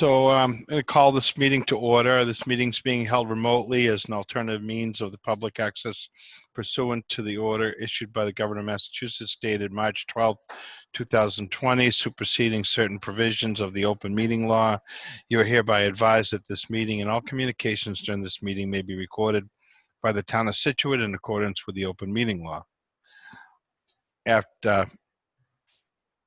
So I'm going to call this meeting to order. This meeting's being held remotely as an alternative means of the public access pursuant to the order issued by the Governor of Massachusetts dated March 12, 2020, superseding certain provisions of the open meeting law. You are hereby advised that this meeting and all communications during this meeting may be recorded by the town of Scituate in accordance with the open meeting law. After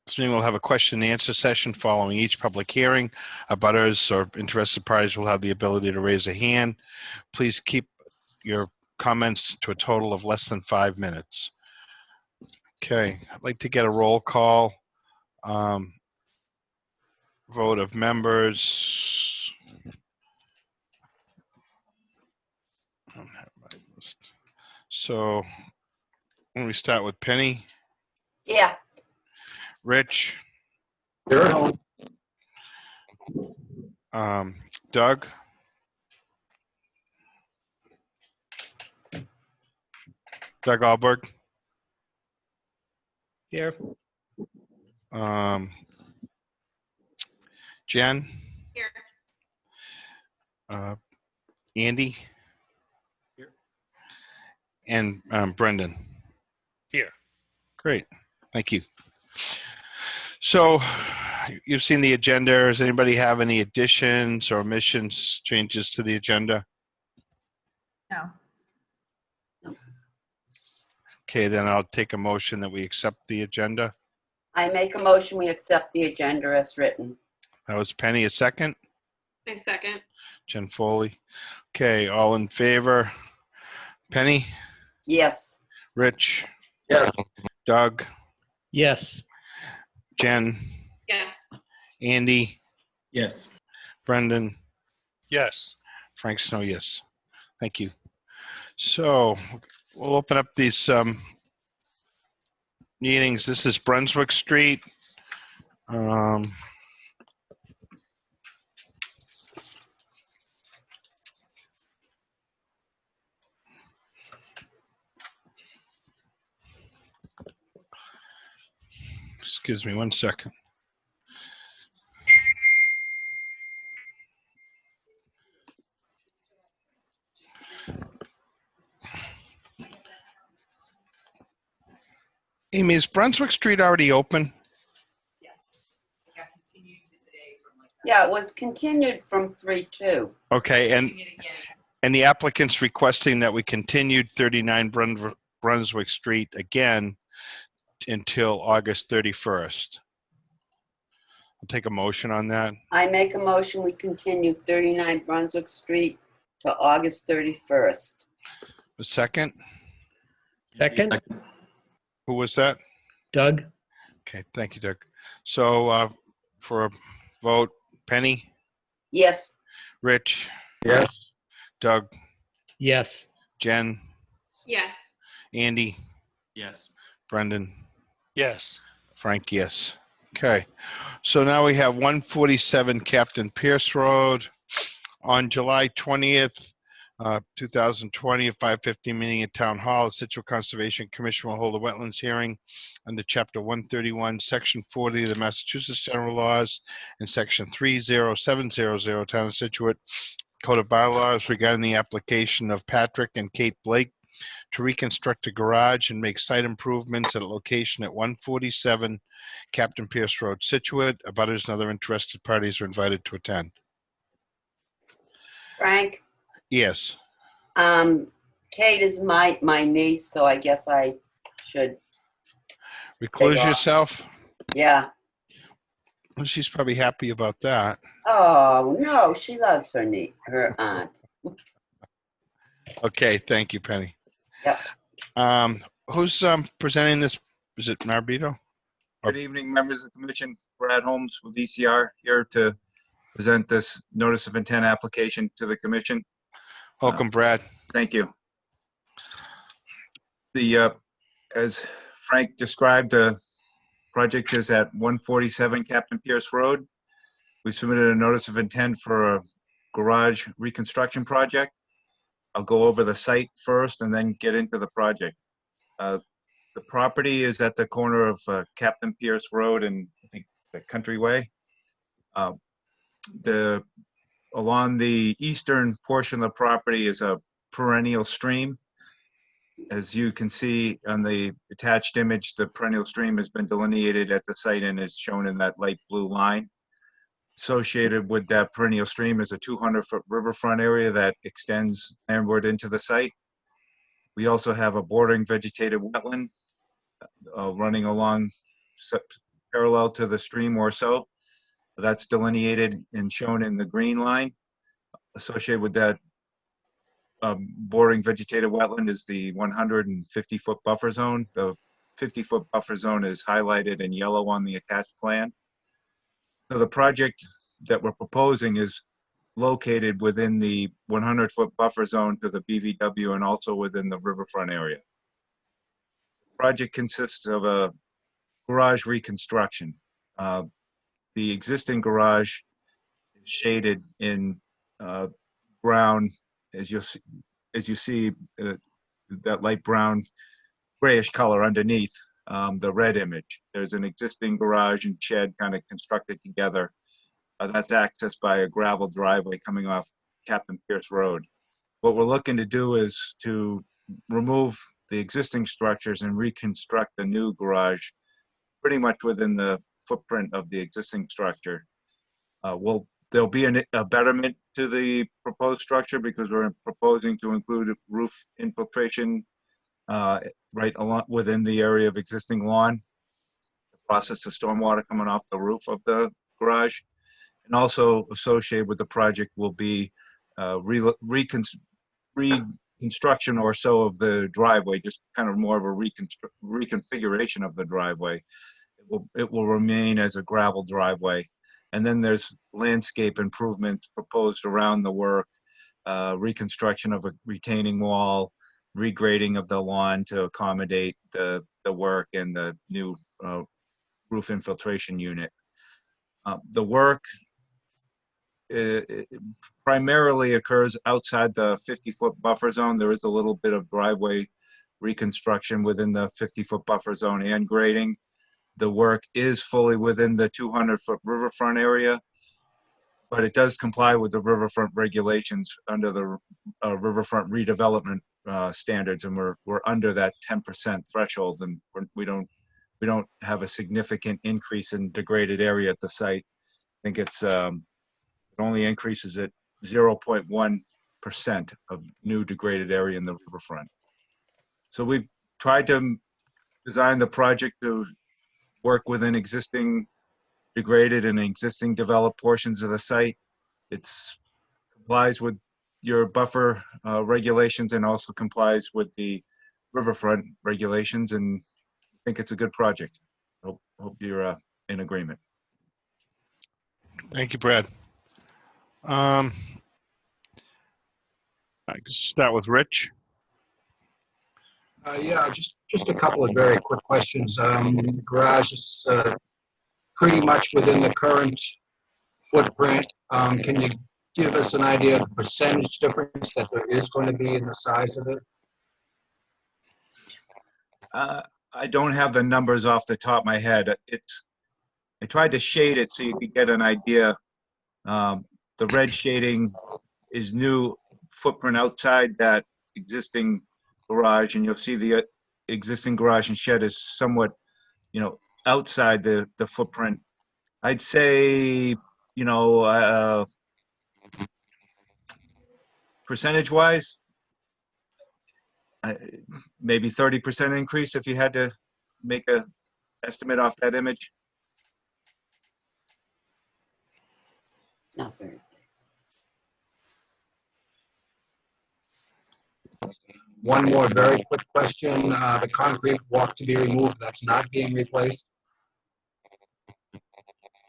this meeting will have a question and answer session following each public hearing. Abutters or interested parties will have the ability to raise a hand. Please keep your comments to a total of less than 5 minutes. Okay, I'd like to get a roll call. Vote of members. I don't have my list. So when we start with Penny. Yeah. Rich. Here. Doug. Doug Alberg. Here. Jen. Here. Andy. Here. And Brendan. Here. Great, thank you. So you've seen the agenda. Does anybody have any additions or omissions, changes to the agenda? No. Okay, then I'll take a motion that we accept the agenda. I make a motion we accept the agenda as written. That was Penny, a second. I second. Jen Foley. Okay, all in favor? Penny? Yes. Rich? Yes. Doug? Yes. Jen? Yes. Andy? Yes. Brendan? Yes. Frank Snow, yes. Thank you. So we'll open up these meetings. This is Brunswick Street. Excuse me 1 second. Amy, is Brunswick Street already open? Yes, it got continued to today from like. Yeah, it was continued from 3/2. Okay, and Doing it again. the applicant's requesting that we continued 39 Brunswick Street again until August 31st. I'll take a motion on that. I make a motion we continue 39 Brunswick Street to August 31st. A second? Second. Who was that? Doug. Okay, thank you, Doug. So for a vote, Penny, Yes. Rich, Yes. Doug, Yes. Jen, Yes. Andy, Yes. Brendan, Yes. Frank, yes. Okay, so now we have 147 Captain Pierce Road. On July 20th, 2020, at 5:50 meeting at Town Hall, the Scituate Conservation Commission will hold a wetlands hearing under Chapter 131, Section 40 of the Massachusetts General Laws and Section 30700 Town of Scituate Code of Bylaws regarding the application of Patrick and Kate Blake to reconstruct a garage and make site improvements at a location at 147 Captain Pierce Road, Scituate. Abutters and other interested parties are invited to attend. Frank, Yes. Kate is my niece, so I guess I should. Recluse Take off. yourself? Yeah. Well, she's probably happy about that. Oh, no, she loves her aunt. Okay, thank you, Penny. Yep. Who's presenting this? Is it Marbito? Good evening, members of the commission. Brad Holmes with ECR here to present this notice of intent application to the commission. Welcome, Brad. Thank you. As Frank described, the project is at 147 Captain Pierce Road. We submitted a notice of intent for a garage reconstruction project. I'll go over the site first and then get into the project. The property is at the corner of Captain Pierce Road and I think the Countryway. along the eastern portion of the property is a perennial stream. As you can see on the attached image, the perennial stream has been delineated at the site and is shown in that light blue line. Associated with that perennial stream is a 200-foot riverfront area that extends landward into the site. We also have a bordering vegetated wetland running along parallel to the stream or so. That's delineated and shown in the green line. Associated with that bordering vegetated wetland is the 150-foot buffer zone. The 50-foot buffer zone is highlighted in yellow on the attached plan. So the project that we're proposing is located within the 100-foot buffer zone to the BVW and also within the riverfront area. The project consists of a garage reconstruction. The existing garage is shaded in brown, as you see that light brown grayish color underneath the red image. There's an existing garage and shed kind of constructed together. That's accessed by a gravel driveway coming off Captain Pierce Road. What we're looking to do is to remove the existing structures and reconstruct a new garage pretty much within the footprint of the existing structure. There'll be a betterment to the proposed structure because we're proposing to include roof infiltration right along within the area of existing lawn, process the stormwater coming off the roof of the garage, and also associated with the project will be reconstruction or so of the driveway, just kind of more of a reconfiguration of the driveway. It will remain as a gravel driveway. And then there's landscape improvements proposed around the work, reconstruction of a retaining wall, regrading of the lawn to accommodate the work and the new roof infiltration unit. The work primarily occurs outside the 50-foot buffer zone. There is a little bit of driveway reconstruction within the 50-foot buffer zone and grading. The work is fully within the 200-foot riverfront area, but it does comply with the riverfront regulations under the riverfront redevelopment standards, and we're under that 10% threshold, and we don't have a significant increase in degraded area at the site. I think it only increases at 0.1% of new degraded area in the riverfront. So we've tried to design the project to work within existing degraded and existing developed portions of the site. It complies with your buffer regulations and also complies with the riverfront regulations, and I think it's a good project. Hope you're in agreement. Thank you, Brad. I can start with Rich. Yeah, just a couple of very quick questions. Garage is pretty much within the current footprint. Can you give us an idea of the percentage difference that there is going to be in the size of it? I don't have the numbers off the top of my head. I tried to shade it so you could get an idea. The red shading is new footprint outside that existing garage, and you'll see the existing garage and shed is somewhat, outside the footprint. I'd say, percentage-wise, maybe 30% increase if you had to make a estimate off that image. It's not very big. One more very quick question. The concrete walk to be removed, that's not being replaced?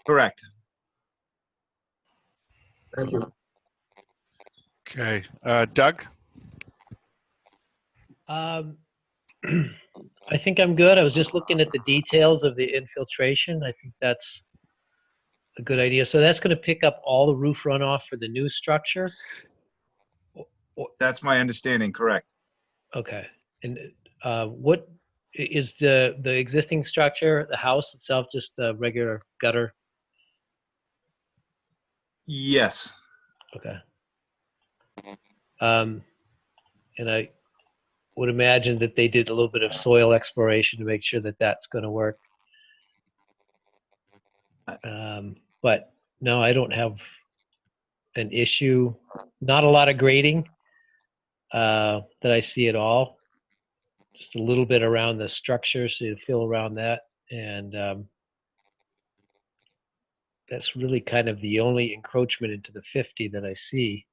Correct. Thank you. Okay, Doug? I think I'm good. I was just looking at the details of the infiltration. I think that's a good idea. So that's going to pick up all the roof runoff for the new structure? That's my understanding, correct. Okay. And what is the existing structure, the house itself, just a regular gutter? Yes. Okay. And I would imagine that they did a little bit of soil exploration to make sure that that's going to work. But no, I don't have an issue. Not a lot of grading that I see at all. Just a little bit around the structure, so you feel around that. And that's really kind of the only encroachment into the 50 that I see.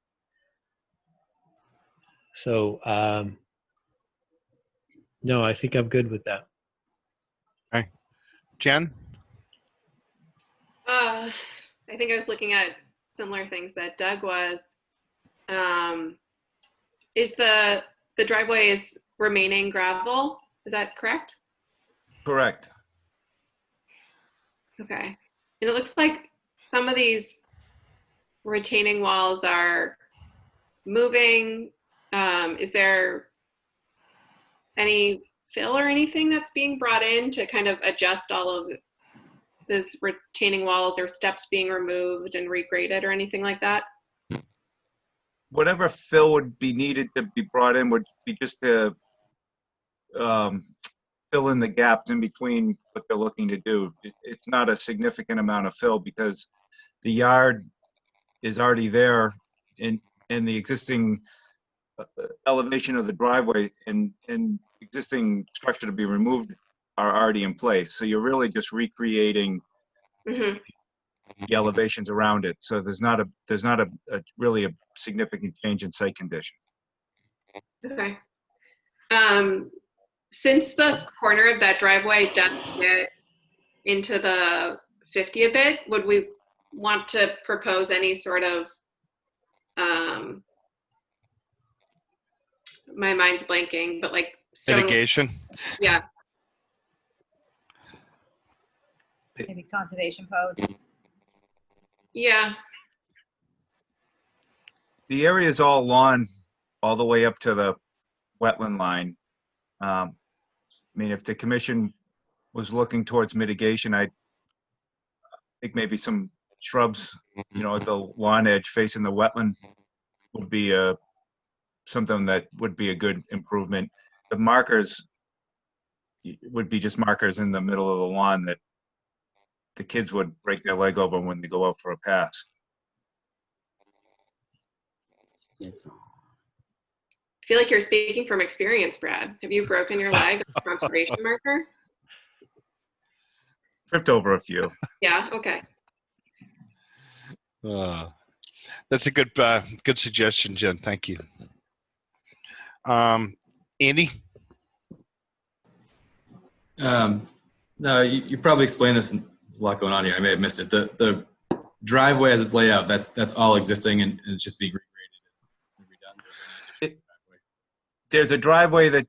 So, no, I think I'm good with that. Jen? I think I was looking at similar things that Doug was. Is the driveway is remaining gravel? Is that correct? Correct. Okay. And it looks like some of these retaining walls are moving. Is there any fill or anything that's being brought in to kind of adjust all of these retaining walls, or steps being removed and regraded or anything like that? Whatever fill would be needed to be brought in would be just to fill in the gaps in between what they're looking to do. It's not a significant amount of fill because the yard is already there in the existing elevation of the driveway and existing structure to be removed are already in place. So you're really just recreating Mm-hmm. the elevations around it. So there's not a really a significant change in site condition. Okay. Since the corner of that driveway does get into the 50 a bit, would we want to propose any sort of, my mind's blanking, but like stone, Mitigation? yeah, Maybe conservation posts. yeah, The area is all lawn all the way up to the wetland line. I mean, if the commission was looking towards mitigation, I think maybe some shrubs, at the lawn edge facing the wetland would be something that would be a good improvement. The markers would be just markers in the middle of the lawn that the kids would break their leg over when they go out for a pass. Yes. I feel like you're speaking from experience, Brad. Have you broken your leg on a conservation marker? Tripped over a few. Yeah, okay. That's a good suggestion, Jen. Thank you. Andy? No, you probably explained this. There's a lot going on here. I may have missed it. The driveway as it's laid out, that's all existing and it's just being regraded and redone. There's any additional driveway. There's a driveway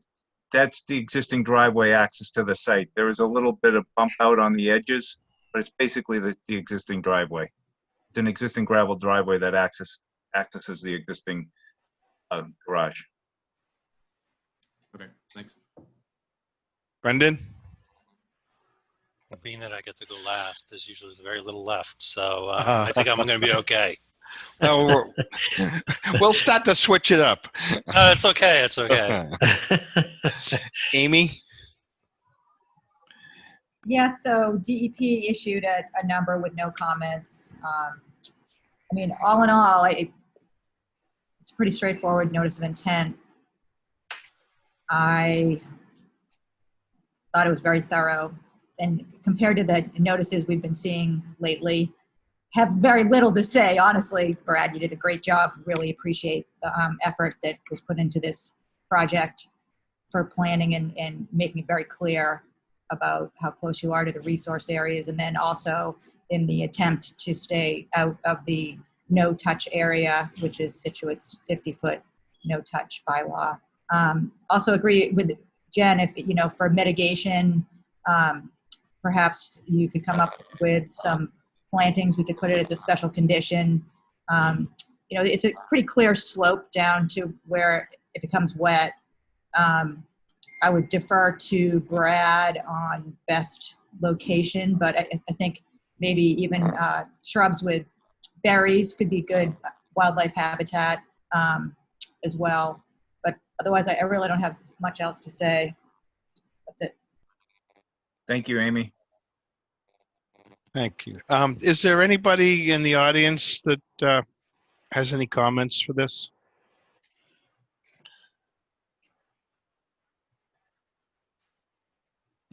that's the existing driveway access to the site. There is a little bit of bump out on the edges, but it's basically the existing driveway. It's an existing gravel driveway that accesses the existing garage. Okay, thanks. Brendan? Being that I get to go last, there's usually very little left. So I think I'm going to be okay. No, we'll start to switch it up. It's okay. It's okay. Amy? Yeah, so DEP issued a number with no comments. I mean, all in all, it's a pretty straightforward notice of intent. I thought it was very thorough, and compared to the notices we've been seeing lately, have very little to say, honestly. Brad, you did a great job. Really appreciate the effort that was put into this project for planning and making it very clear about how close you are to the resource areas, and then also in the attempt to stay out of the no-touch area, which is Situate's 50-foot no-touch bylaw. Also agree with Jen, if, for mitigation, perhaps you could come up with some plantings. We could put it as a special condition. It's a pretty clear slope down to where it becomes wet. I would defer to Brad on best location, but I think maybe even shrubs with berries could be good wildlife habitat as well. But otherwise, I really don't have much else to say. That's it. Thank you, Amy. Thank you. Is there anybody in the audience that has any comments for this?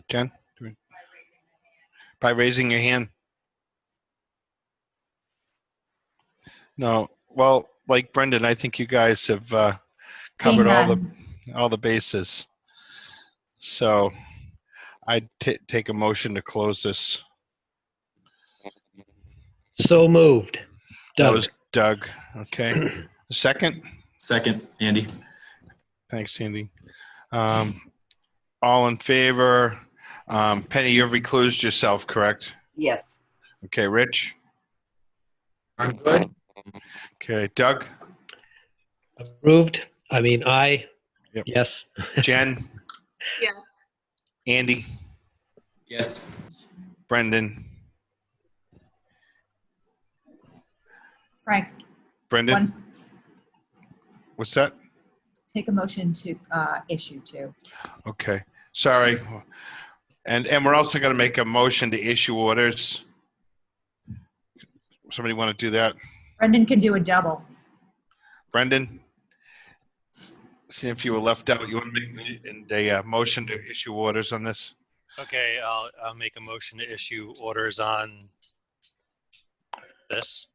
Ken? By raising your hand? No. Well, like Brendan, I think you guys have covered all the bases. So I'd take a motion to close this. So moved. That Doug. was Doug. Okay. Second? Second, Andy. Thanks, Andy. All in favor? Penny, you've reclused yourself, correct? Yes. Okay, Rich? I'm good. Okay, Doug? Approved. I mean, aye. Yep. Yes. Jen? Yes. Andy? Yes. Brendan? Frank, Brendan? What's that? take a motion to issue too. Okay, sorry. And we're also going to make a motion to issue orders. Somebody want to do that? Brendan can do a double. Brendan? See if you were left out. You want to make a motion to issue orders on this? Okay, I'll make a motion to issue orders on this.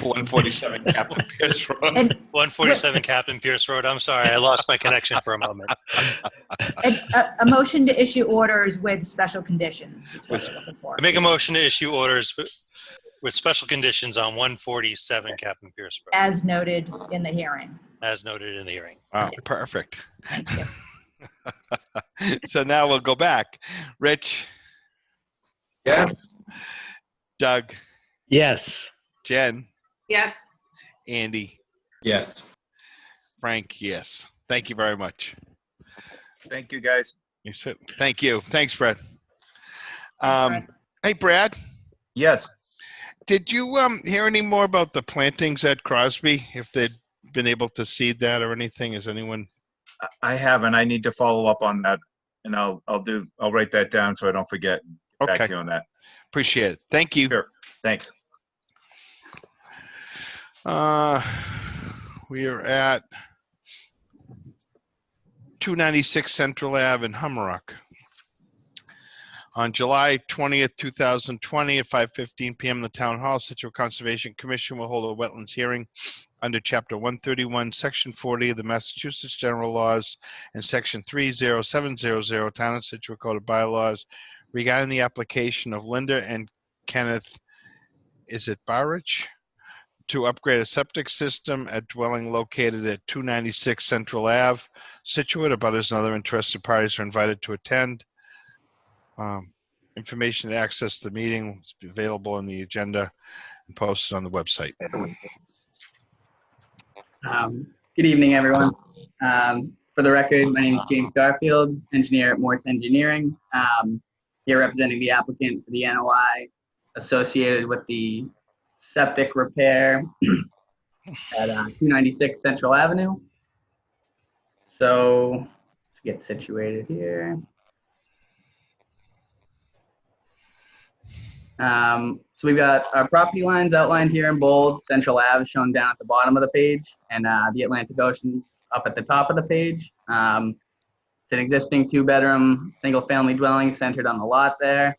147 Captain Pierce Road. And 147 Captain Pierce Road. I'm sorry, I lost my connection for a moment. a motion to issue orders with special conditions is what you're looking for. I make a motion to issue orders with special conditions on 147 Captain Pierce Road, As noted in the hearing. as noted in the hearing. Wow, Yes. perfect. Thank you. So now we'll go back. Rich, Yes. Doug, Yes. Jen, Yes. Andy, Yes. Frank, yes. Thank you very much. Thank you, guys. You said, thank you. Thanks, Brad. Brad. Hey, Brad, Yes. did you hear any more about the plantings at Crosby? If they'd been able to seed that or anything? Is anyone? I haven't. I need to follow up on that, and I'll write that down so I don't forget. Get back Okay. to you on that. Appreciate it. Thank you. Sure. Thanks. We are at 296 Central Ave in Hummerock. On July 20th, 2020 at 5:15 p.m. the Town Hall, Scituate Conservation Commission will hold a wetlands hearing under Chapter 131, Section 40 of the Massachusetts General Laws and Section 30700 Town of Scituate Code of Bylaws regarding the application of Linda and Kenneth, is it Barrich, to upgrade a septic system at dwelling located at 296 Central Ave, Scituate. Abutters and other interested parties are invited to attend. Information to access the meeting is available in the agenda and posted on the website. Good evening, everyone. For the record, my name is James Garfield, engineer at Morse Engineering. Here representing the applicant for the NOI associated with the septic repair at 296 Central Avenue. So let's get situated here. So we've got our property lines outlined here in bold, Central Ave shown down at the bottom of the page, and the Atlantic Ocean's up at the top of the page. It's an existing 2-bedroom, single-family dwelling centered on the lot there.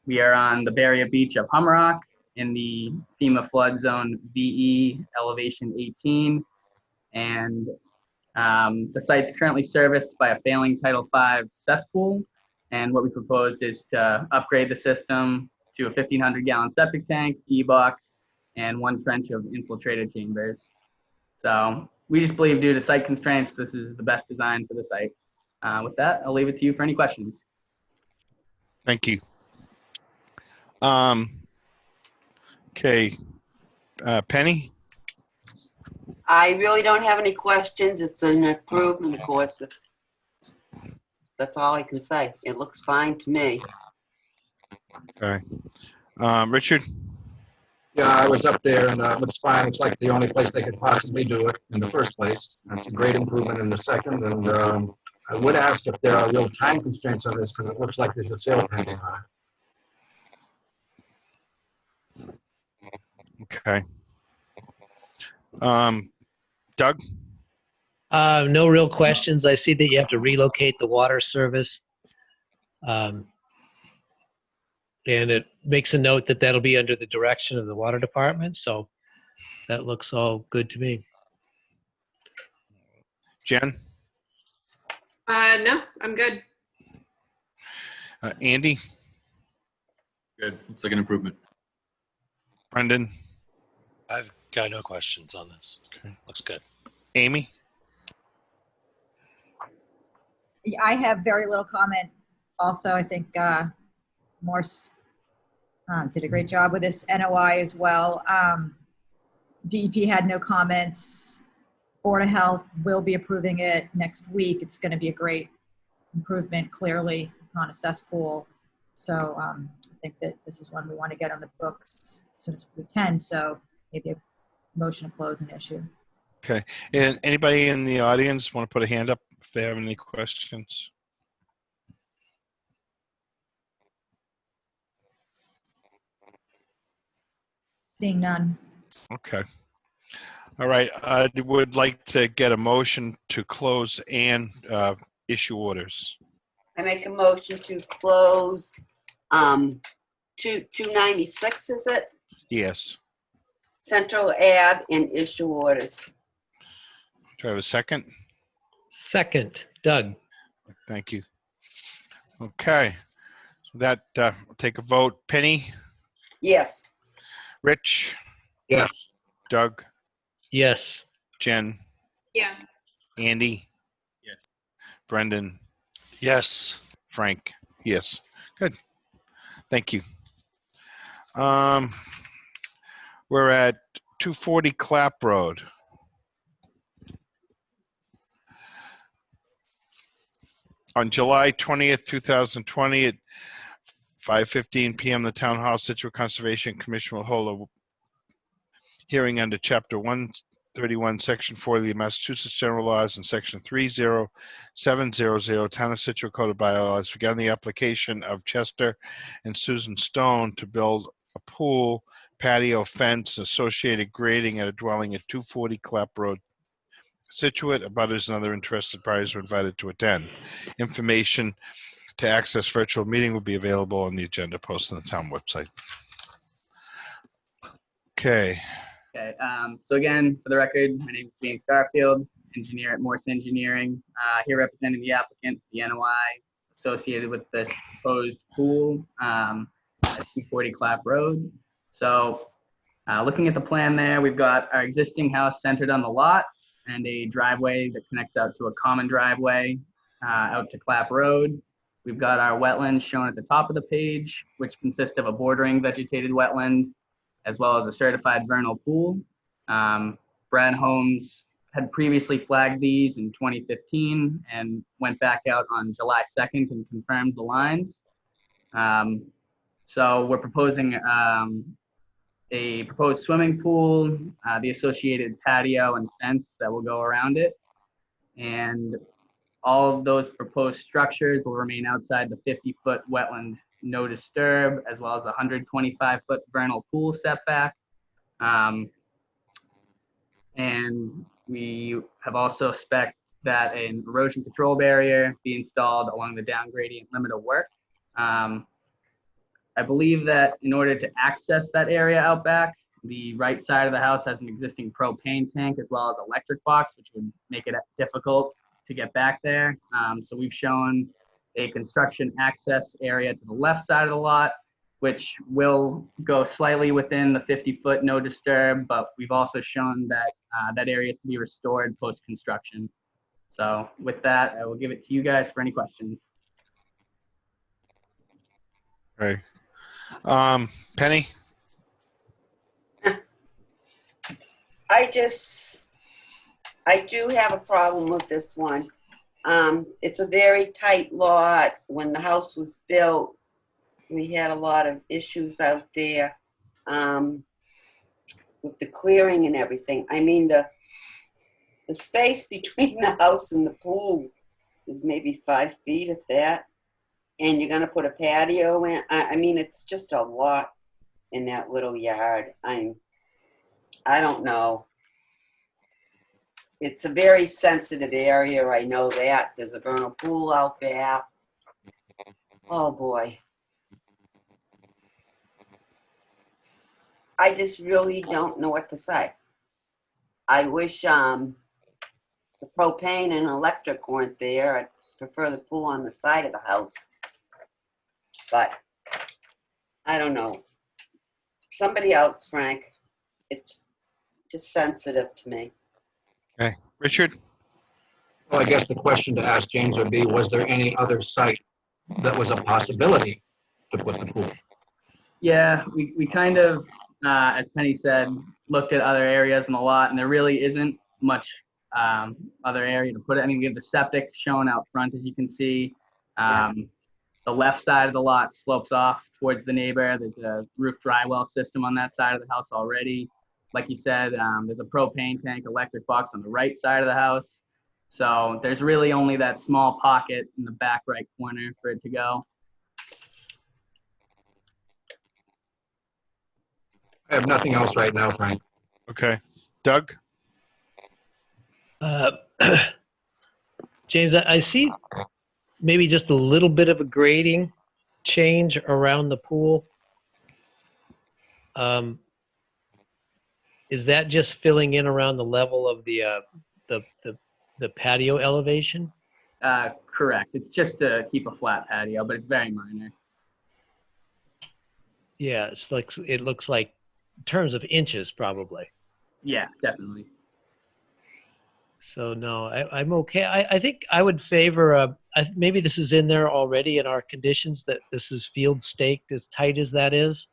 We are on the barrier beach of Hummerock in the FEMA flood zone VE elevation 18, and the site's currently serviced by a failing Title V cesspool. And what we proposed is to upgrade the system to a 1,500-gallon septic tank, E-box, and 1 trench of infiltrated chambers. So we just believe due to site constraints, this is the best design for the site. With that, I'll leave it to you for any questions. Thank you. Okay, Penny? I really don't have any questions. It's an improvement, of course. That's all I can say. It looks fine to me. Okay. Richard? Yeah, I was up there and it was fine. It's like the only place they could possibly do it in the first place. That's a great improvement in the second. And I would ask if there are real time constraints on this because it looks like there's a sale pending on it. Okay. Doug? No real questions. I see that you have to relocate the water service. And it makes a note that that'll be under the direction of the water department. So that looks all good to me. Jen? No, I'm good. Andy? Good. It's like an improvement. Brendan? I've got no questions on this. Okay. Looks good. Amy? I have very little comment. Also, I think Morse did a great job with this NOI as well. DEP had no comments. Board of Health will be approving it next week. It's going to be a great improvement, clearly, on a cesspool. So I think that this is one we want to get on the books as soon as we can. So maybe a motion to close an issue. Okay. And anybody in the audience want to put a hand up if they have any questions? Seeing none. Okay. All right. I would like to get a motion to close and issue orders. I make a motion to close 296, is it? Yes. Central Ave and issue orders. Do I have a second? Second, Doug. Thank you. Okay. So that, we'll take a vote. Penny? Yes. Rich? Yes. Doug? Yes. Jen? Yes. Andy? Yes. Brendan? Yes. Frank? Yes. Good. Thank you. We're at 240 Clap Road. On July 20th, 2020 at 5:15 p.m., the Town Hall Scituate Conservation Commission will hold a hearing under Chapter 131, Section 4 of the Massachusetts General Laws and Section 30700 Town of Scituate Code of Bylaws regarding the application of Chester and Susan Stone to build a pool, patio, fence, associated grading at a dwelling at 240 Clap Road, Scituate. Abutters and other interested parties are invited to attend. Information to access virtual meeting will be available on the agenda posted on the town website. Okay. Okay, so again, for the record, my name is James Garfield, engineer at Morse Engineering, here representing the applicant, the NOI associated with this proposed pool at 240 Clap Road. So looking at the plan there, we've got our existing house centered on the lot and a driveway that connects out to a common driveway out to Clap Road. We've got our wetlands shown at the top of the page, which consist of a bordering vegetated wetland, as well as a certified vernal pool. Brad Holmes had previously flagged these in 2015 and went back out on July 2nd and confirmed the lines. So we're proposing a proposed swimming pool, the associated patio and fence that will go around it. And all of those proposed structures will remain outside the 50-foot wetland no disturb, as well as a 125-foot vernal pool setback. And we have also spec'd that an erosion control barrier be installed along the down gradient limit of work. I believe that in order to access that area out back, the right side of the house has an existing propane tank as well as electric box, which would make it difficult to get back there. So we've shown a construction access area to the left side of the lot, which will go slightly within the 50-foot no disturb, but we've also shown that that area is to be restored post-construction. So with that, I will give it to you guys for any questions. Okay. Penny? I do have a problem with this one. It's a very tight lot. When the house was built, we had a lot of issues out there. with the clearing and everything. I mean, the space between the house and the pool is maybe 5 feet, if that. And you're gonna put a patio in. I mean, it's just a lot in that little yard. I don't know. It's a very sensitive area. I know that. There's a vernal pool out there. Oh boy. I just really don't know what to say. I wish the propane and electric weren't there. I prefer the pool on the side of the house. But I don't know. Somebody else, Frank. It's just sensitive to me. Okay. Richard? Well, I guess the question to ask James would be, was there any other site that was a possibility to put the pool? Yeah, we kind of, as Penny said, looked at other areas in the lot, and there really isn't much other area to put it. I mean, we have the septic shown out front, as you can see. The left side of the lot slopes off towards the neighbor. There's a roof dry well system on that side of the house already. Like you said, there's a propane tank, electric box on the right side of the house. So there's really only that small pocket in the back right corner for it to go. I have nothing else right now, Frank. Okay. Doug? James, I see maybe just a little bit of a grading change around the pool. Is that just filling in around the level of the patio elevation? Correct. It's just to keep a flat patio, but it's very minor. Yeah, it looks like in terms of inches probably. Yeah, definitely. So no, I'm okay. I think I would favor, maybe this is in there already in our conditions, that this is field staked as tight as that is.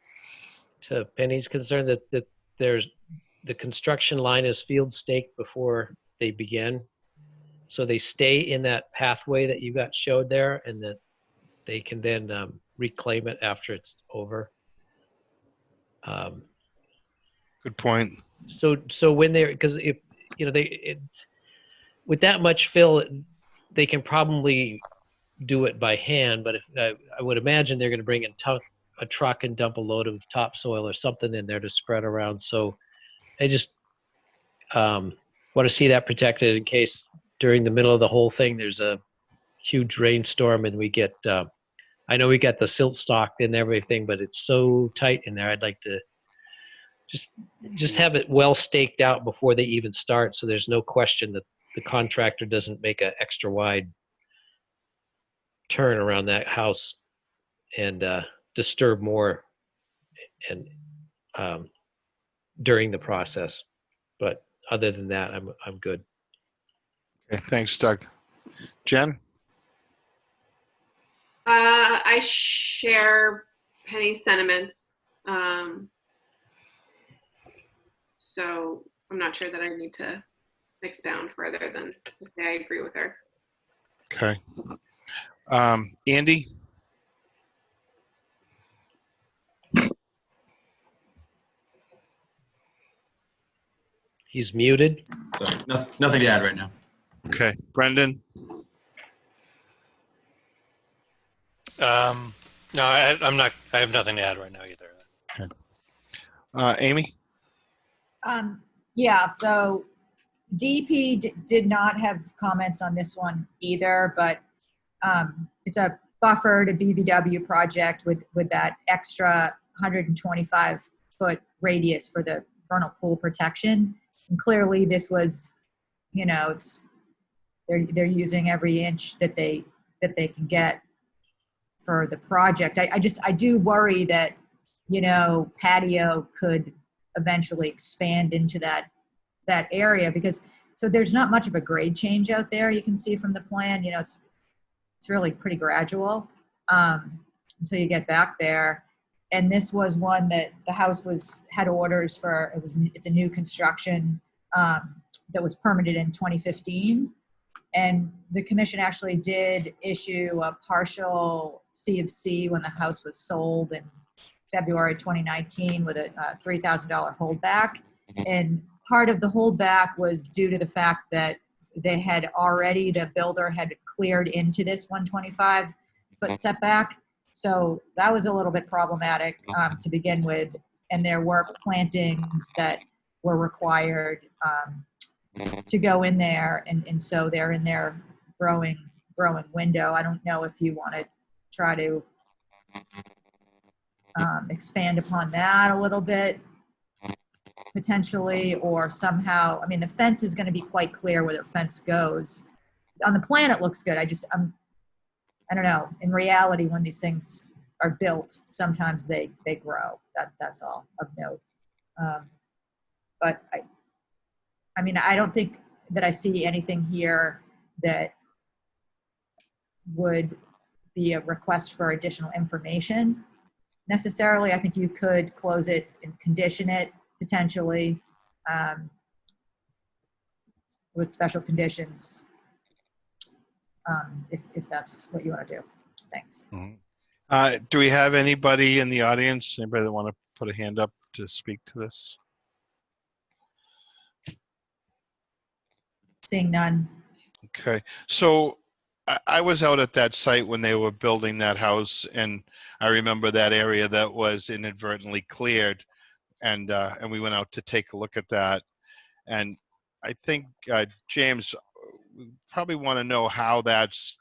To Penny's concern, that there's the construction line is field staked before they begin. So they stay in that pathway that you got showed there, and that they can then reclaim it after it's over. Good point. So when they're, because if, with that much fill, they can probably do it by hand, but if I would imagine they're going to bring in a truck and dump a load of topsoil or something in there to spread around. So I just want to see that protected in case during the middle of the whole thing there's a huge rainstorm and we get, I know we got the silt stock and everything, but it's so tight in there. I'd like to just have it well staked out before they even start, so there's no question that the contractor doesn't make an extra wide turn around that house and disturb more and during the process. But other than that, I'm good. Okay, thanks, Doug. Jen? I share Penny's sentiments. So I'm not sure that I need to expound further than to say I agree with her. Okay. Andy? He's muted. Sorry, nothing to add right now. Okay. Brendan? No, I'm not. I have nothing to add right now either. Okay. Amy? Yeah, so DEP did not have comments on this one either, but it's a buffered BVW project with that extra 125-foot radius for the vernal pool protection. And clearly this was, they're using every inch that they can get for the project. I do worry that, patio could eventually expand into that area, because so there's not much of a grade change out there. You can see from the plan, it's really pretty gradual until you get back there. And this was one that the house had orders for. It's a new construction that was permitted in 2015. And the commission actually did issue a partial C of C when the house was sold in February 2019 with a $3,000 holdback. And part of the holdback was due to the fact that they had already, the builder had cleared into this 125-foot setback. So that was a little bit problematic to begin with. And there were plantings that were required to go in there. And so they're in their growing window. I don't know if you want to try to expand upon that a little bit, potentially, or somehow, I mean, the fence is going to be quite clear where the fence goes. On the plan, it looks good. I don't know. In reality, when these things are built, sometimes they grow. That's all of note. But I mean, I don't think that I see anything here that would be a request for additional information necessarily. I think you could close it and condition it potentially with special conditions if that's what you want to do. Thanks. Do we have anybody in the audience? Anybody that want to put a hand up to speak to this? Seeing none. Okay, so I was out at that site when they were building that house, and I remember that area that was inadvertently cleared, and we went out to take a look at that. And I think James, we probably want to know how that's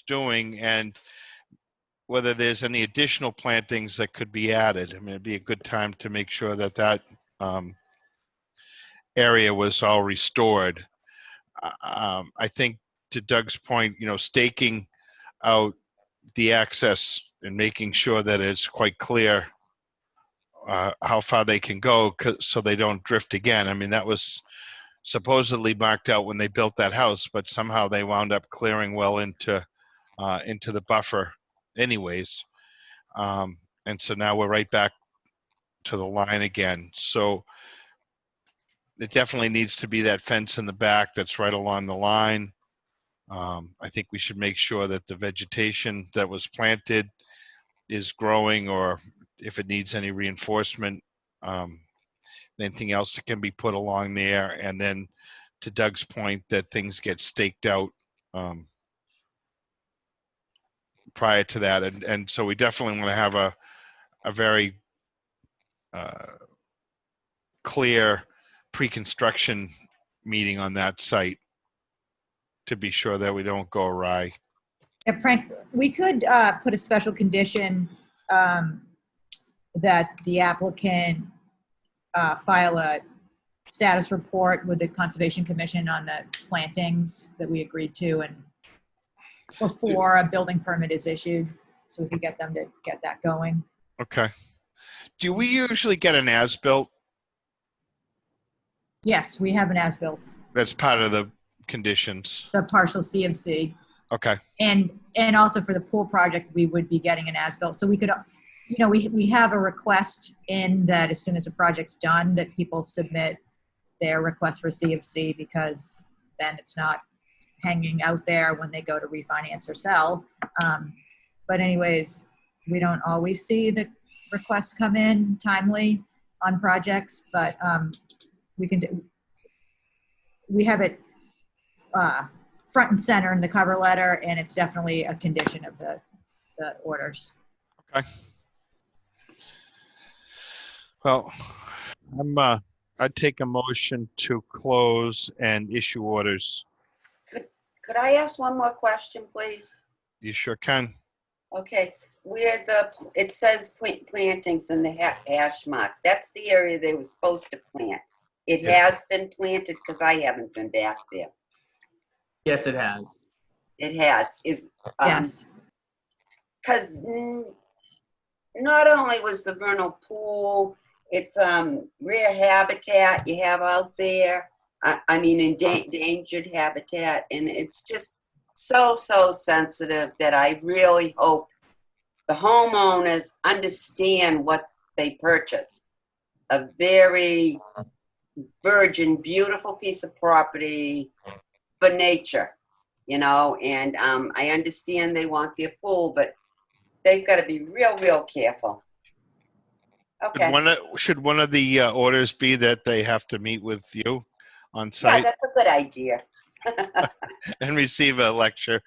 doing, and whether there's any additional plantings that could be added. I mean, it'd be a good time to make sure that that area was all restored. I think, to Doug's point, staking out the access and making sure that it's quite clear how far they can go, so they don't drift again. I mean, that was supposedly marked out when they built that house, but somehow they wound up clearing well into the buffer anyways. And so now we're right back to the line again. So it definitely needs to be that fence in the back that's right along the line. I think we should make sure that the vegetation that was planted is growing, or if it needs any reinforcement, anything else that can be put along there. And then, to Doug's point, that things get staked out prior to that. And so we definitely want to have a very clear pre-construction meeting on that site to be sure that we don't go awry. Yeah, Frank, we could put a special condition that the applicant file a status report with the Conservation Commission on the plantings that we agreed to, and before a building permit is issued, so we could get them to get that going. Okay. Do we usually get an as-built? Yes, we have an as-built, That's part of the conditions. the partial CMC. Okay. And also for the pool project, we would be getting an as-built. So we could, we have a request in that as soon as the project's done, that people submit their request for CMC, because then it's not hanging out there when they go to refinance or sell. But anyways, we don't always see the requests come in timely on projects, but we have it front and center in the cover letter, and it's definitely a condition of the orders. Okay. Well, I'd take a motion to close and issue orders. Could I ask one more question, please? You sure can. Okay, where it says plantings in the hash mark, that's the area they were supposed to plant. It has been planted, because I haven't been back there. Yes, it has. It has. Yes. Because not only was the vernal pool, it's rare habitat you have out there. I mean, endangered habitat, and it's just so sensitive that I really hope the homeowners understand what they purchased. A very virgin, beautiful piece of property for nature, and I understand they want their pool, but they've got to be real careful. Okay. Should one of the orders be that they have to meet with you on Yeah, site that's a good idea. and receive a lecture?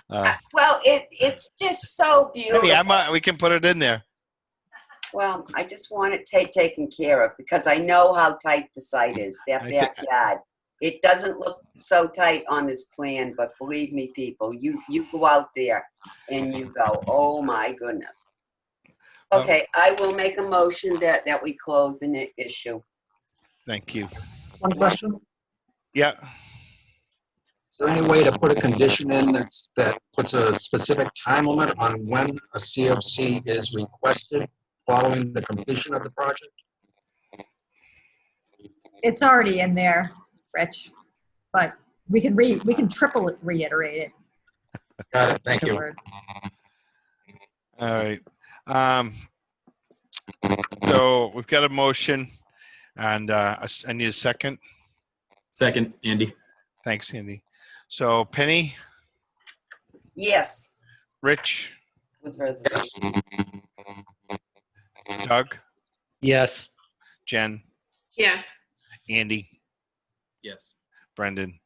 Well, it's just so beautiful. Penny, we can put it in there. Well, I just want it taken care of because I know how tight the site is, that backyard. It doesn't look so tight on this plan, but believe me, people, you go out there and you go, oh my goodness. Okay, I will make a motion that we close the issue. Thank you. One question. Yeah. Is there any way to put a condition in that puts a specific time limit on when a CFC is requested following the completion of the project? It's already in there, Rich, but we can triple it, reiterate it. Got it. Thank you. Afterward. All right. So we've got a motion, and I need a second. Second, Andy. Thanks, Andy. So Penny, Yes, Rich, with reservation. Doug, Yes. Jen, Yes. Andy, Yes. Brendan,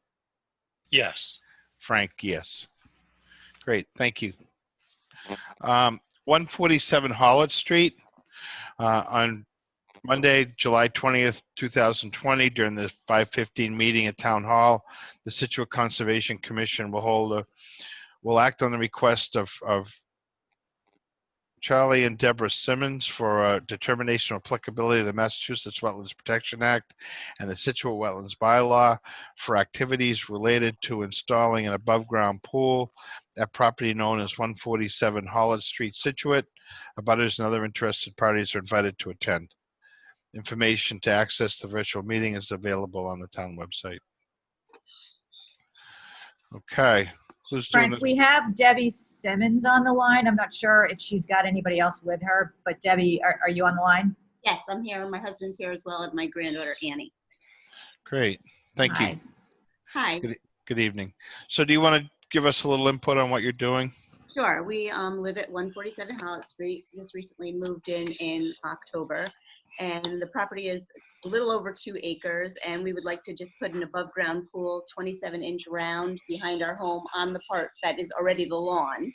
Yes. Frank, yes. Great, thank you. 147 Hollitt Street, on Monday, July 20th, 2020, during the 5:15 meeting at Town Hall, the Scituate Conservation Commission will act on the request of Charlie and Deborah Simmons for a determination of applicability of the Massachusetts Wetlands Protection Act and the Scituate Wetlands Bylaw for activities related to installing an above-ground pool at property known as 147 Hollitt Street, Scituate. Abutters and other interested parties are invited to attend. Information to access the virtual meeting is available on the town website. Okay, who's doing Frank, it? we have Debbie Simmons on the line. I'm not sure if she's got anybody else with her, but Debbie, are you on the line? Yes, I'm here. My husband's here as well, and my granddaughter, Annie. Great, thank you. Hi. Good evening. So do you want to give us a little input on what you're doing? Sure. We live at 147 Hollitt Street. Just recently moved in October, and the property is a little over 2 acres, and we would like to just put an above-ground pool, 27-inch round, behind our home on the part that is already the lawn.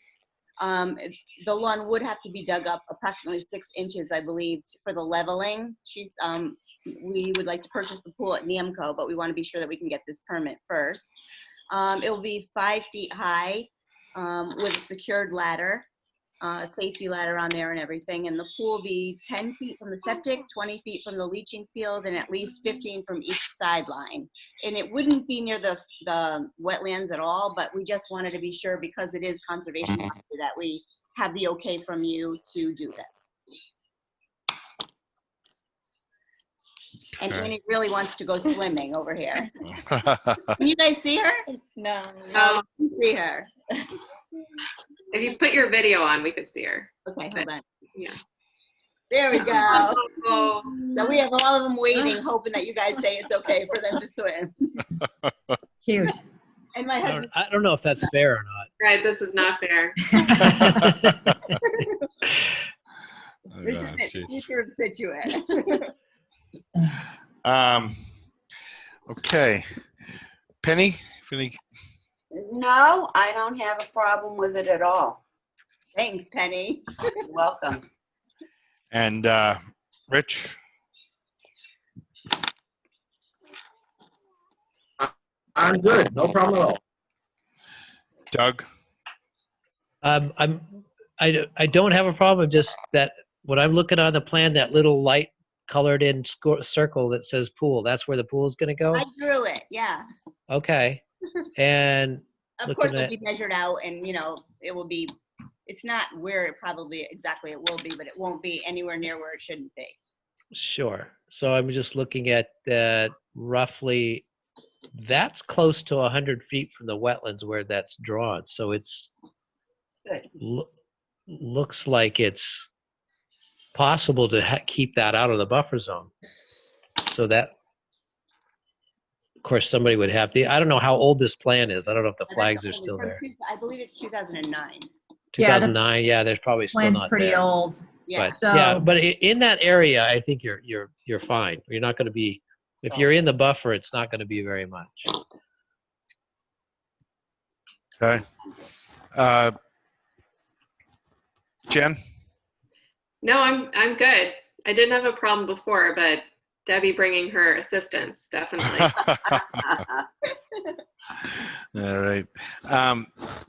The lawn would have to be dug up approximately 6 inches, I believe, for the leveling. We would like to purchase the pool at Namco, but we want to be sure that we can get this permit first. It will be 5 feet high with a secured ladder, safety ladder on there and everything. And the pool will be 10 feet from the septic, 20 feet from the leaching field, and at least 15 from each sideline. And it wouldn't be near the wetlands at all, but we just wanted to be sure, because it is conservation that we have the okay from you to do this. And Annie really wants to go swimming over here. Can you guys see her? No. You see her. If you put your video on, we could see her. Okay, hold on. Yeah. There we go. Oh. So we have all of them waiting, hoping that you guys say it's okay for them to swim. Cute. And my husband. I don't know if that's fair or not. Right, this is not fair. This is it. Future of Scituate. Okay. Penny? No, I don't have a problem with it at all. Thanks, Penny. You're welcome. And Rich? I'm good. No problem at all. Doug? I don't have a problem, just that when I'm looking on the plan, that little light colored in circle that says pool, that's where the pool is going to go? I drew it, yeah. Okay. And of course it'll be measured out, and it will be, it's not where it probably exactly it will be, but it won't be anywhere near where it shouldn't be. Sure. So I'm just looking at that roughly, that's close to 100 feet from the wetlands where that's drawn. So it's Good. Looks like it's possible to keep that out of the buffer zone. So that, of course, somebody would have I don't know how old this plan is. I don't know if the flags are still there. I believe it's 2009. 2009, yeah, there's probably still Plan's not pretty there. old. Yeah. But So- yeah, but in that area, I think you're fine. You're not going to be, if you're in the buffer, it's not going to be very much. Okay. Jen? No, I'm good. I didn't have a problem before, but Debbie bringing her assistance, definitely. All right.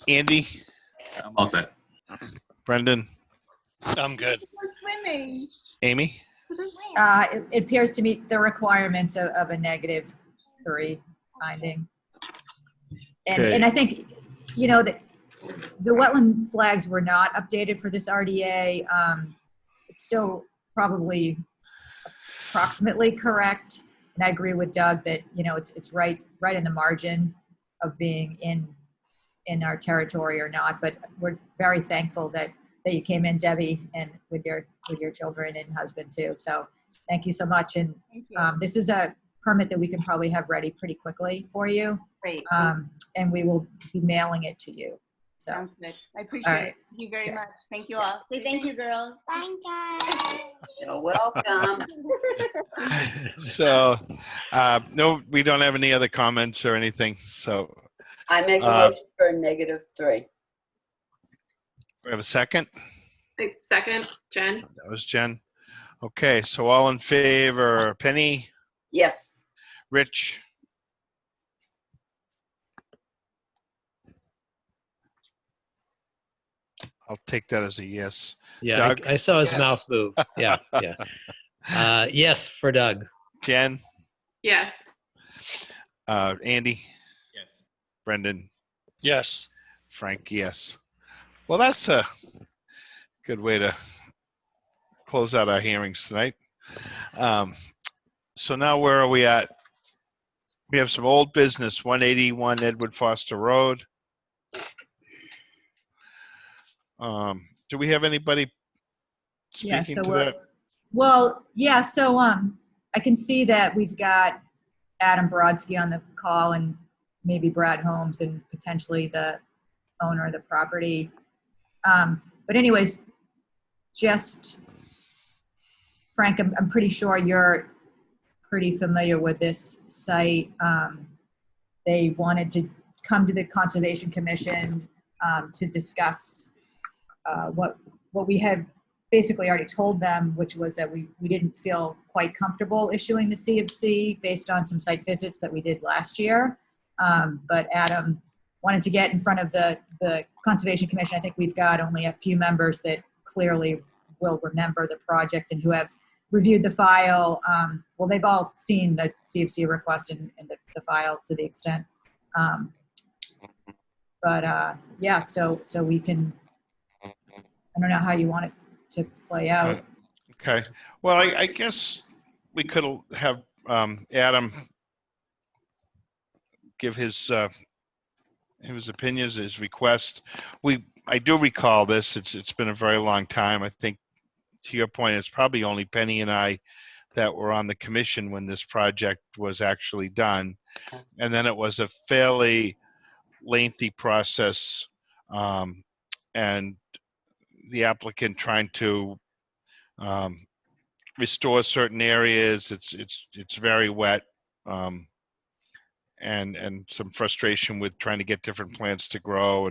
Andy, I'm all set. Brendan, I'm good. We're swimming. Amy? It appears to meet the requirements of a -3 finding. Okay. And I think, you know, the wetland flags were not updated for this RDA. It's still probably approximately correct. And I agree with Doug that, you know, it's right in the margin of being in our territory or not. But we're very thankful that you came in, Debbie, and with your children and husband too. So thank you so much. And Thank you. this is a permit that we can probably have ready pretty quickly for you. Great. And we will be mailing it to you. So, Sounds good. I appreciate right. it. Thank you very Sure. much. Thank you all. Say thank you, girls. Thank you. You're welcome. So, no, we don't have any other comments or anything. So, I make a motion for a -3. we have a second. Second, Jen? That was Jen. Okay, so all in favor, Penny, Yes. Rich, I'll take that as a yes. Yeah, Doug? I saw his mouth move. Yeah, yeah. Yes, for Doug. Jen, Yes. Andy, Yes. Brendan, Yes. Frank, yes. Well, that's a good way to close out our hearings tonight. So now where are we at? We have some old business, 181 Edward Foster Road. Do we have anybody yeah, speaking so to that? well, yeah, so I can see that we've got Adam Brodsky on the call and maybe Brad Holmes and potentially the owner of the property. But anyways, just Frank, I'm pretty sure you're pretty familiar with this site. They wanted to come to the Conservation Commission to discuss what we had basically already told them, which was that we didn't feel quite comfortable issuing the CFC based on some site visits that we did last year. But Adam wanted to get in front of the Conservation Commission. I think we've got only a few members that clearly will remember the project and who have reviewed the file. Well, they've all seen the CFC request in the file to the extent. Yeah, so we can, I don't know how you want it to play out. Okay. Well, I guess we could have Adam give his opinions, his request. I do recall this. It's been a very long time. I think, to your point, it's probably only Penny and I that were on the commission when this project was actually done, and then it was a fairly lengthy process, and the applicant trying to restore certain areas. It's very wet, and some frustration with trying to get different plants to grow,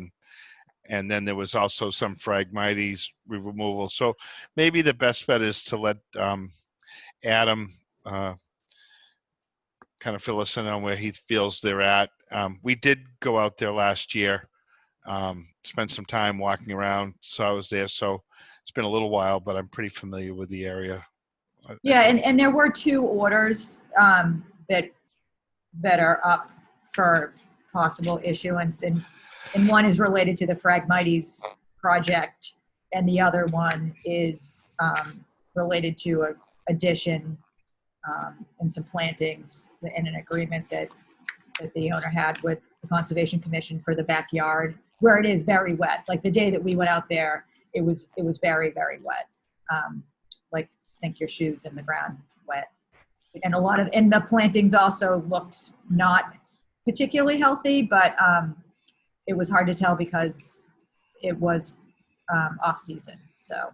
and then there was also some Phragmites removal. So maybe the best bet is to let Adam kind of fill us in on where he feels they're at. We did go out there last year, spent some time walking around, so I was there. So it's been a little while, but I'm pretty familiar with the area. Yeah, and there were 2 orders that are up for possible issuance, and one is related to the Phragmites project, and the other one is related to a addition and some plantings and an agreement that the owner had with the Conservation Commission for the backyard, where it is very wet. Like the day that we went out there, it was very, very wet. Like sink your shoes in the ground wet. And the plantings also looked not particularly healthy, but it was hard to tell because it was off season. So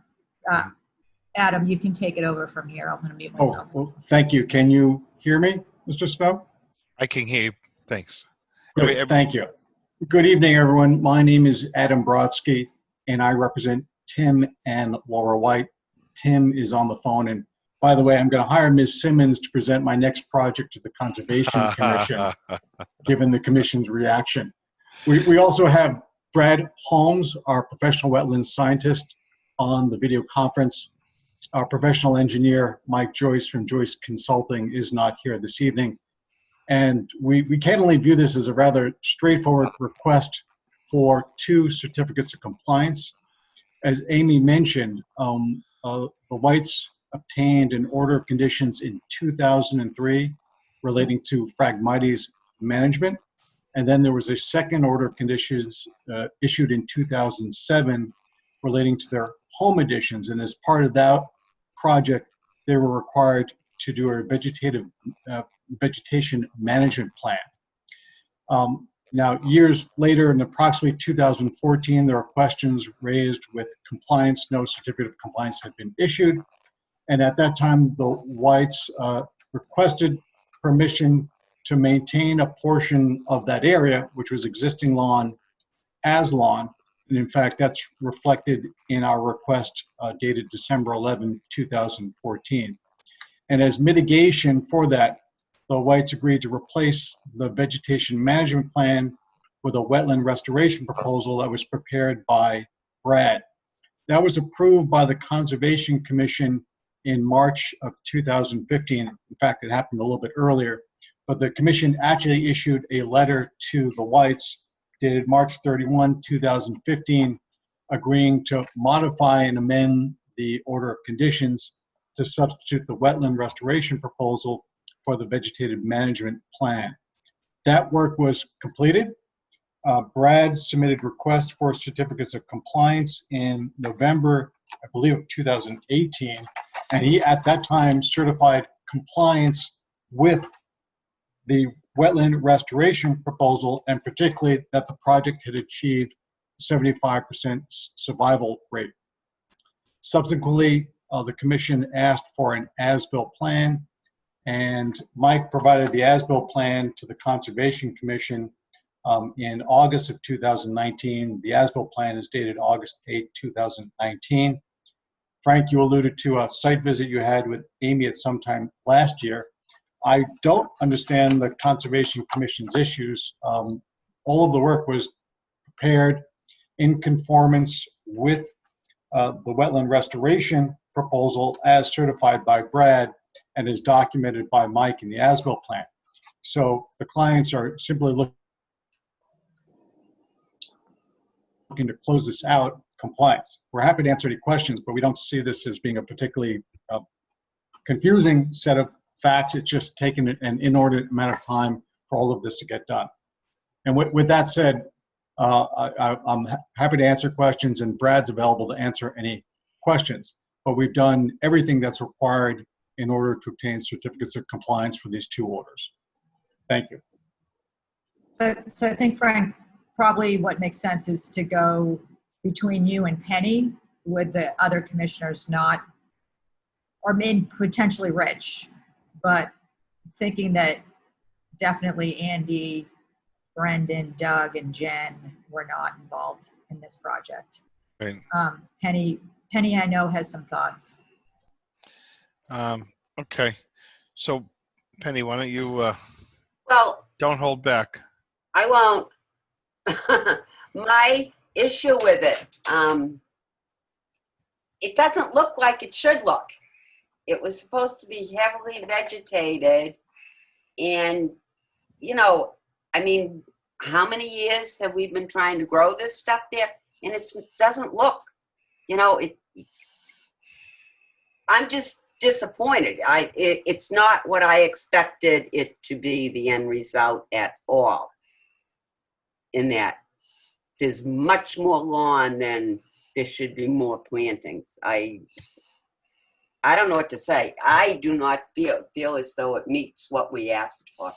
Adam, you can take it over from here. I'm going to mute Oh, myself. well, thank you. Can you hear me, Mr. Snow? I can hear you. Thanks. Good, thank you. Good evening, everyone. My name is Adam Brodsky, and I represent Tim and Laura White. Tim is on the phone, and by the way, I'm going to hire Ms. Simmons to present my next project to the Conservation Commission, given the commission's reaction. We also have Brad Holmes, our professional wetlands scientist, on the video conference. Our professional engineer, Mike Joyce from Joyce Consulting, is not here this evening. And we candidly view this as a rather straightforward request for 2 certificates of compliance. As Amy mentioned, the Whites obtained an order of conditions in 2003 relating to Phragmites management. And then there was a second order of conditions issued in 2007 relating to their home additions. And as part of that project, they were required to do a vegetation management plan. Now, years later, in approximately 2014, there were questions raised with compliance. No certificate of compliance had been issued. And at that time, the Whites requested permission to maintain a portion of that area, which was existing lawn, as lawn. And in fact, that's reflected in our request dated December 11, 2014. And as mitigation for that, the Whites agreed to replace the vegetation management plan with a wetland restoration proposal that was prepared by Brad. That was approved by the Conservation Commission in March of 2015. In fact, it happened a little bit earlier, but the commission actually issued a letter to the Whites dated March 31, 2015, agreeing to modify and amend the order of conditions to substitute the wetland restoration proposal for the vegetative management plan. That work was completed. Brad submitted requests for certificates of compliance in November, I believe, of 2018, and he at that time certified compliance with the wetland restoration proposal, and particularly that the project had achieved 75% survival rate. Subsequently, the commission asked for an as-built plan, and Mike provided the as-built plan to the Conservation Commission in August of 2019. The as-built plan is dated August 8, 2019. Frank, you alluded to a site visit you had with Amy at some time last year. I don't understand the Conservation Commission's issues. All of the work was prepared in conformance with the wetland restoration proposal as certified by Brad and is documented by Mike in the as-built plan. So the clients are simply looking to close this out compliance. We're happy to answer any questions, but we don't see this as being a particularly confusing set of facts. It's just taken an inordinate amount of time for all of this to get done. And with that said, I'm happy to answer questions, and Brad's available to answer any questions. But we've done everything that's required in order to obtain certificates of compliance for these 2 orders. Thank you. So I think, Frank, probably what makes sense is to go between you and Penny, with the other commissioners not, or maybe potentially Rich, but thinking that definitely Andy, Brendan, Doug, and Jen were not involved in this project. Right. Penny, I know, has some thoughts. Okay. So, Penny, why don't you Well, don't hold back. I won't. My issue with it doesn't look like it should look. It was supposed to be heavily vegetated, and, you know, I mean, how many years have we been trying to grow this stuff there? And it doesn't look, you know, I'm just disappointed. It's not what I expected it to be, the end result at all. In that there's much more lawn than there should be more plantings. I don't know what to say. I do not feel as though it meets what we asked for.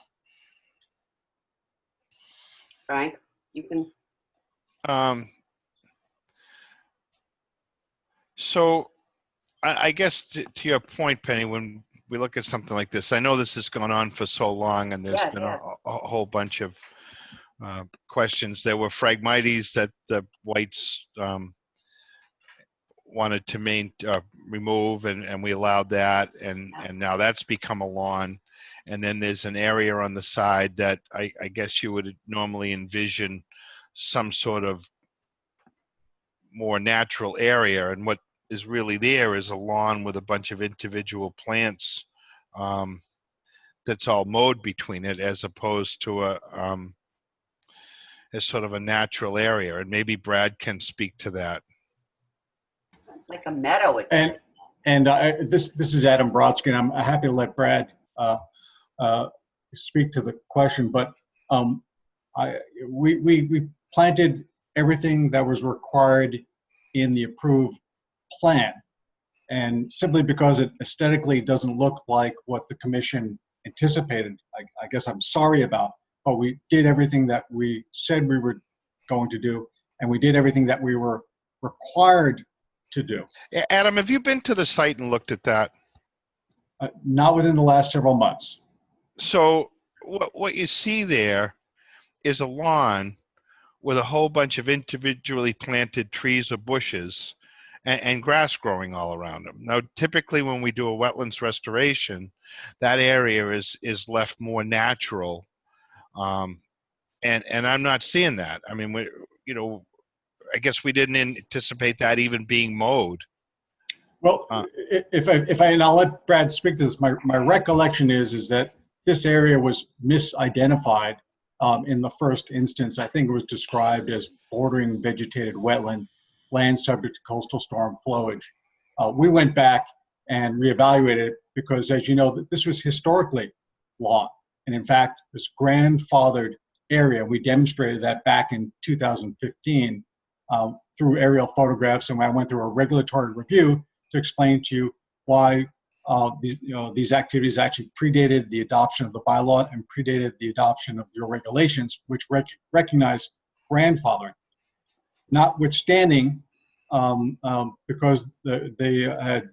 Frank, you can. So I guess to your point, Penny, when we look at something like this, I know this has gone on for so long, and there's Yeah, it been has. a whole bunch of questions. There were Phragmites that the whites wanted to remove, and we allowed that, and now that's become a lawn. And then there's an area on the side that I guess you would normally envision some sort of more natural area, and what is really there is a lawn with a bunch of individual plants that's all mowed between it, as opposed to as sort of a natural area. And maybe Brad can speak to that. Like a meadow. This is Adam Brodsky, and I'm happy to let Brad speak to the question. But we planted everything that was required in the approved plan, and simply because it aesthetically doesn't look like what the commission anticipated, I guess I'm sorry about. But we did everything that we said we were going to do, and we did everything that we were required to do. Adam, have you been to the site and looked at that? Not within the last several months. So what you see there is a lawn with a whole bunch of individually planted trees or bushes and grass growing all around them. Now, typically when we do a wetlands restoration, that area is left more natural. And I'm not seeing that. I mean, I guess we didn't anticipate that even being mowed. Well, and I'll let Brad speak to this. My recollection is that this area was misidentified in the first instance. I think it was described as bordering vegetated wetland, land subject to coastal storm flowage. We went back and reevaluated it because, as you know, this was historically lawn. And in fact, this grandfathered area, we demonstrated that back in 2015 through aerial photographs, and I went through a regulatory review to explain to you why these activities actually predated the adoption of the bylaw and predated the adoption of your regulations, which recognize grandfathering. Notwithstanding, because they had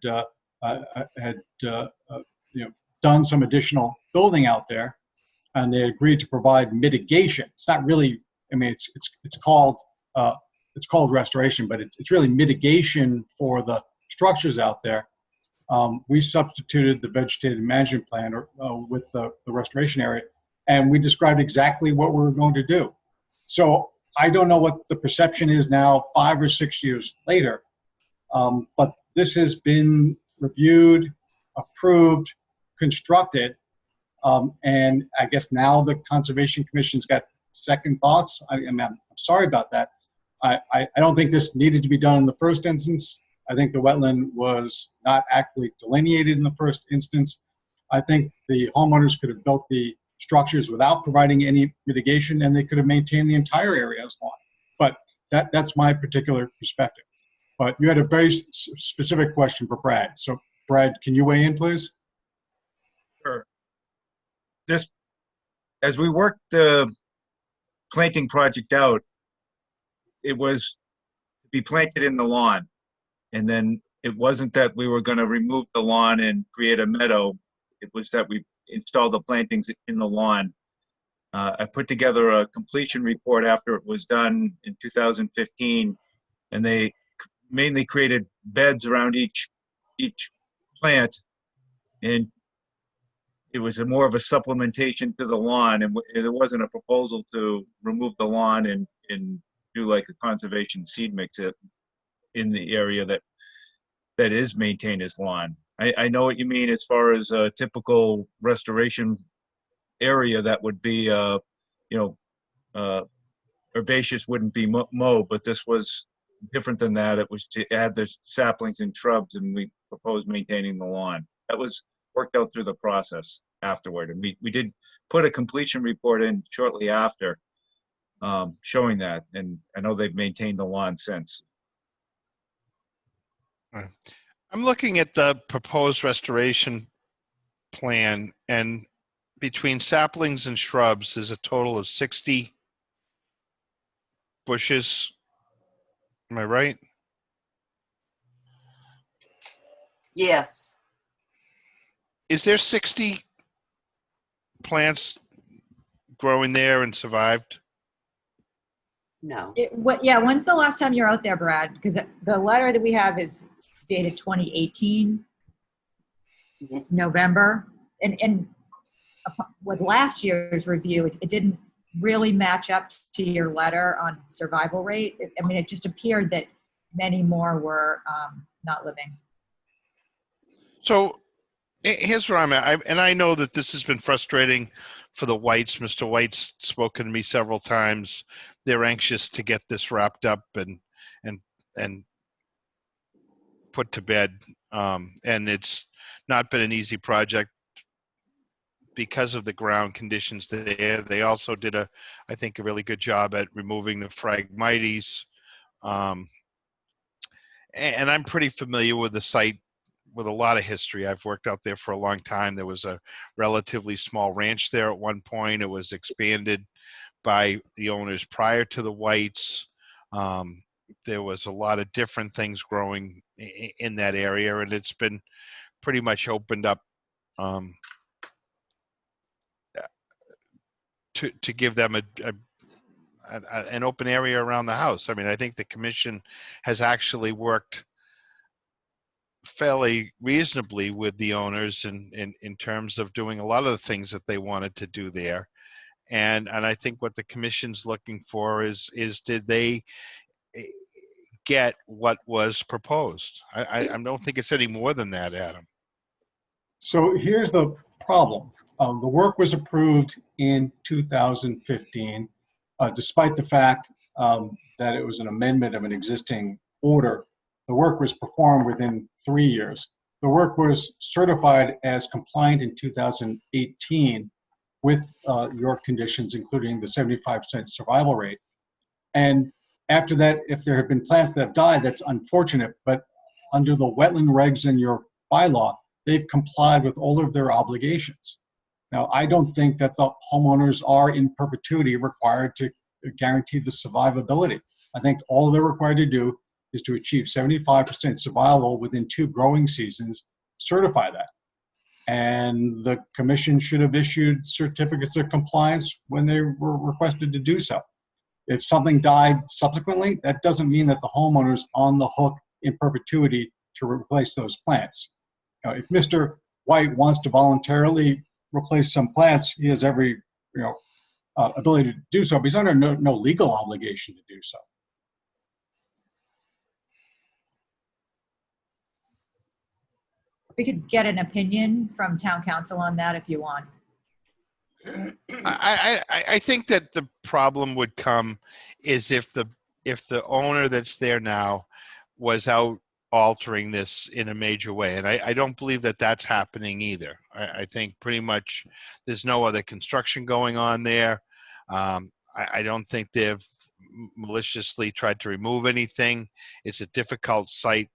done some additional building out there, and they agreed to provide mitigation. It's not really, I mean, it's called restoration, but it's really mitigation for the structures out there. We substituted the vegetative management plan with the restoration area, and we described exactly what we were going to do. So I don't know what the perception is now, 5 or 6 years later, but this has been reviewed, approved, constructed, and I guess now the Conservation Commission's got second thoughts. I'm sorry about that. I don't think this needed to be done in the first instance. I think the wetland was not accurately delineated in the first instance. I think the homeowners could have built the structures without providing any mitigation, and they could have maintained the entire area as lawn. But that's my particular perspective. But you had a very specific question for Brad. So Brad, can you weigh in, please? Sure. As we worked the planting project out, it was to be planted in the lawn. And then it wasn't that we were going to remove the lawn and create a meadow. It was that we installed the plantings in the lawn. I put together a completion report after it was done in 2015, and they mainly created beds around each plant, and it was more of a supplementation to the lawn, and there wasn't a proposal to remove the lawn and do like a conservation seed mix in the area that is maintained as lawn. I know what you mean as far as a typical restoration area that would be, herbaceous wouldn't be mowed, but this was different than that. It was to add the saplings and shrubs, and we proposed maintaining the lawn. That was worked out through the process afterward. And we did put a completion report in shortly after showing that, and I know they've maintained the lawn since. I'm looking at the proposed restoration plan, and between saplings and shrubs, there's a total of 60 bushes. Am I right? Yes. Is there 60 plants growing there and survived? No. Yeah, when's the last time you're out there, Brad? Because the letter that we have is dated 2018, it's November. And with last year's review, it didn't really match up to your letter on survival rate. I mean, it just appeared that many more were not living. So here's where I'm at. And I know that this has been frustrating for the Whites. Mr. White's spoken to me several times. They're anxious to get this wrapped up and put to bed. And it's not been an easy project because of the ground conditions there. They also did I think a really good job at removing the Phragmites. And I'm pretty familiar with the site with a lot of history. I've worked out there for a long time. There was a relatively small ranch there at one point. It was expanded by the owners prior to the Whites. There was a lot of different things growing in that area, and it's been pretty much opened up to give them an open area around the house. I mean, I think the commission has actually worked fairly reasonably with the owners in terms of doing a lot of the things that they wanted to do there. And I think what the commission's looking for is did they get what was proposed? I don't think it's any more than that, Adam. So here's the problem. The work was approved in 2015, despite the fact that it was an amendment of an existing order. The work was performed within 3 years. The work was certified as compliant in 2018 with your conditions, including the 75% survival rate. And after that, if there have been plants that have died, that's unfortunate, but under the wetland regs in your bylaw, they've complied with all of their obligations. Now, I don't think that the homeowners are in perpetuity required to guarantee the survivability. I think all they're required to do is to achieve 75% survival within 2 growing seasons, certify that. And the commission should have issued certificates of compliance when they were requested to do so. If something died subsequently, that doesn't mean that the homeowner's on the hook in perpetuity to replace those plants. Now, if Mr. White wants to voluntarily replace some plants, he has every ability to do so, but he's under no legal obligation to do so. We could get an opinion from town council on that if you want. I think that the problem would come is if the owner that's there now was out altering this in a major way, and I don't believe that that's happening either. I think pretty much there's no other construction going on there. I don't think they've maliciously tried to remove anything. It's a difficult site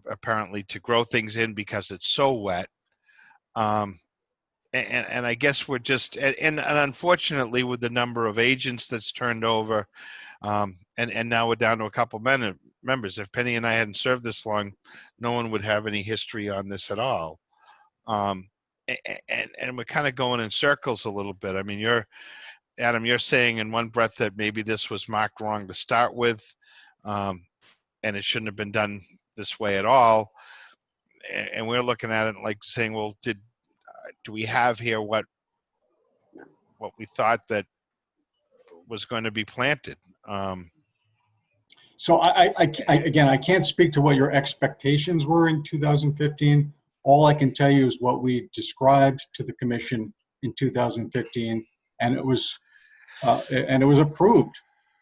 apparently to grow things in because it's so wet. And I guess we're just, and unfortunately with the number of agents that's turned over, and now we're down to a couple members. If Penny and I hadn't served this long, no one would have any history on this at all. And we're kind of going in circles a little bit. I mean, Adam, you're saying in one breath that maybe this was marked wrong to start with, and it shouldn't have been done this way at all. And we're looking at it like saying, well, do we have here what we thought that was going to be planted? So again, I can't speak to what your expectations were in 2015. All I can tell you is what we described to the commission in 2015, and it was approved.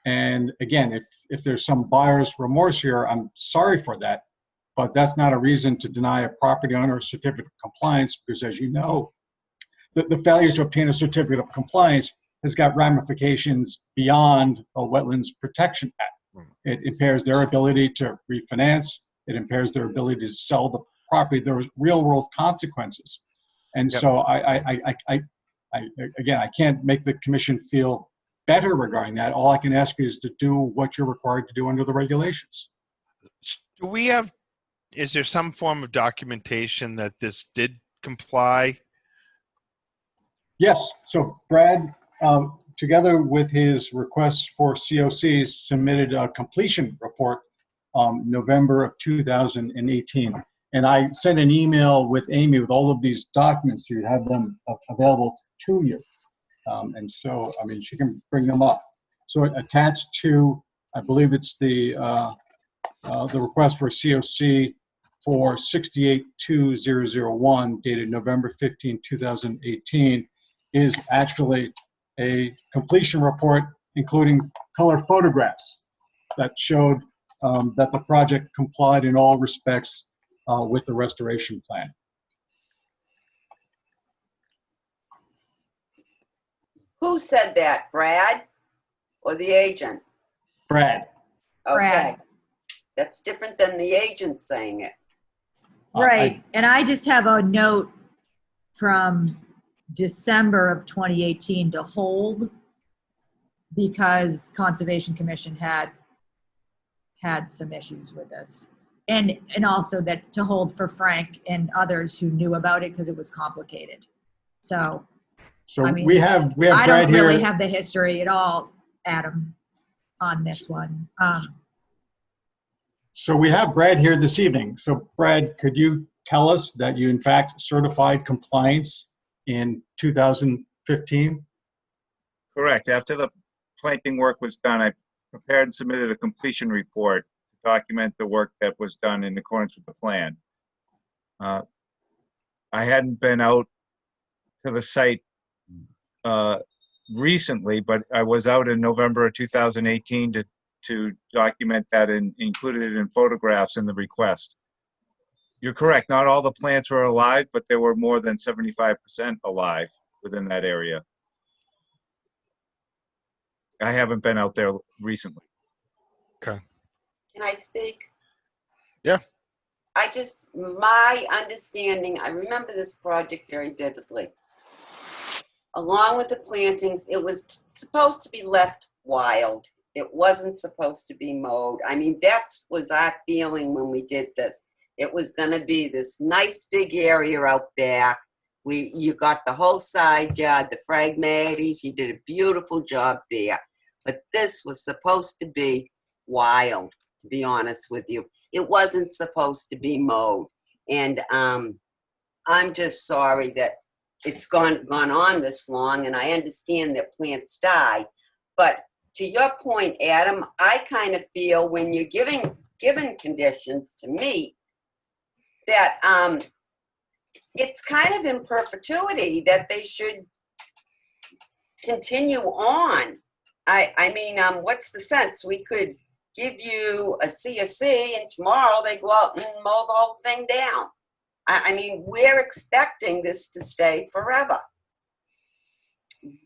And again, if there's some buyer's remorse here, I'm sorry for that, but that's not a reason to deny a property owner a certificate of compliance, because as you know, the failure to obtain a certificate of compliance has got ramifications beyond a Wetlands Protection Act. It impairs their ability to refinance. It impairs their ability to sell the property. There was real world consequences. And so again, I can't make the commission feel better regarding that. All I can ask you is to do what you're required to do under the regulations. Do we have is there some form of documentation that this did comply? Yes, so Brad, together with his requests for COCs, submitted a completion report November of 2018. And I sent an email with Amy with all of these documents, so you have them available to you. And so, I mean, she can bring them up. So attached to, I believe it's the request for COC for 682001 dated November 15, 2018 is actually a completion report, including color photographs that showed that the project complied in all respects with the restoration plan. Who said that, Brad or the agent? Brad. Okay. Brad. That's different than the agent saying it. Right. And I just have a note from December of 2018 to hold because Conservation Commission had some issues with this. And also that to hold for Frank and others who knew about it because it was complicated. So I mean, we have I Brad don't really here. have the history at all, Adam, on this one. So we have Brad here this evening. So Brad, could you tell us that you in fact certified compliance in 2015? Correct. After the planting work was done, I prepared and submitted a completion report to document the work that was done in accordance with the plan. I hadn't been out to the site recently, but I was out in November of 2018 to document that and included it in photographs in the request. You're correct, not all the plants were alive, but there were more than 75% alive within that area. I haven't been out there recently. Okay. Can I speak? Yeah. My understanding, I remember this project very vividly. Along with the plantings, it was supposed to be left wild. It wasn't supposed to be mowed. I mean, that was our feeling when we did this. It was going to be this nice big area out back. You got the whole side yard, the Phragmites. You did a beautiful job there. But this was supposed to be wild, to be honest with you. It wasn't supposed to be mowed. And I'm just sorry that it's gone on this long, and I understand that plants die. But to your point, Adam, I kind of feel when you're given conditions to meet, that it's kind of in perpetuity that they should continue on. I mean, what's the sense? We could give you a CSC and tomorrow they go out and mow the whole thing down. I mean, we're expecting this to stay forever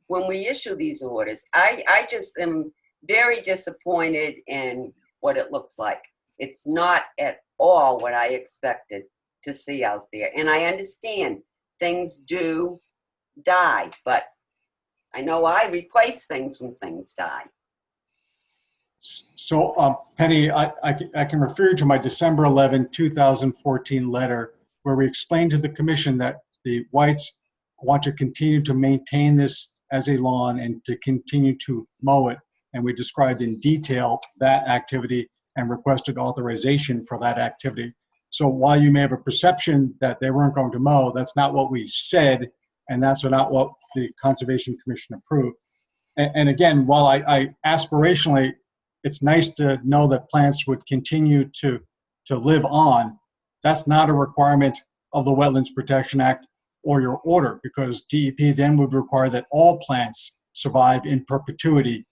when we issue these orders. I just am very disappointed in what it looks like. It's not at all what I expected to see out there. And I understand things do die, but I know I replace things when things die. So Penny, I can refer you to my December 11, 2014 letter where we explained to the commission that the Whites want to continue to maintain this as a lawn and to continue to mow it. And we described in detail that activity and requested authorization for that activity. So while you may have a perception that they weren't going to mow, that's not what we said, and that's not what the Conservation Commission approved. And again, while I aspirationally, it's nice to know that plants would continue to live on, that's not a requirement of the Wetlands Protection Act or your order, because DEP then would require that all plants survive in perpetuity.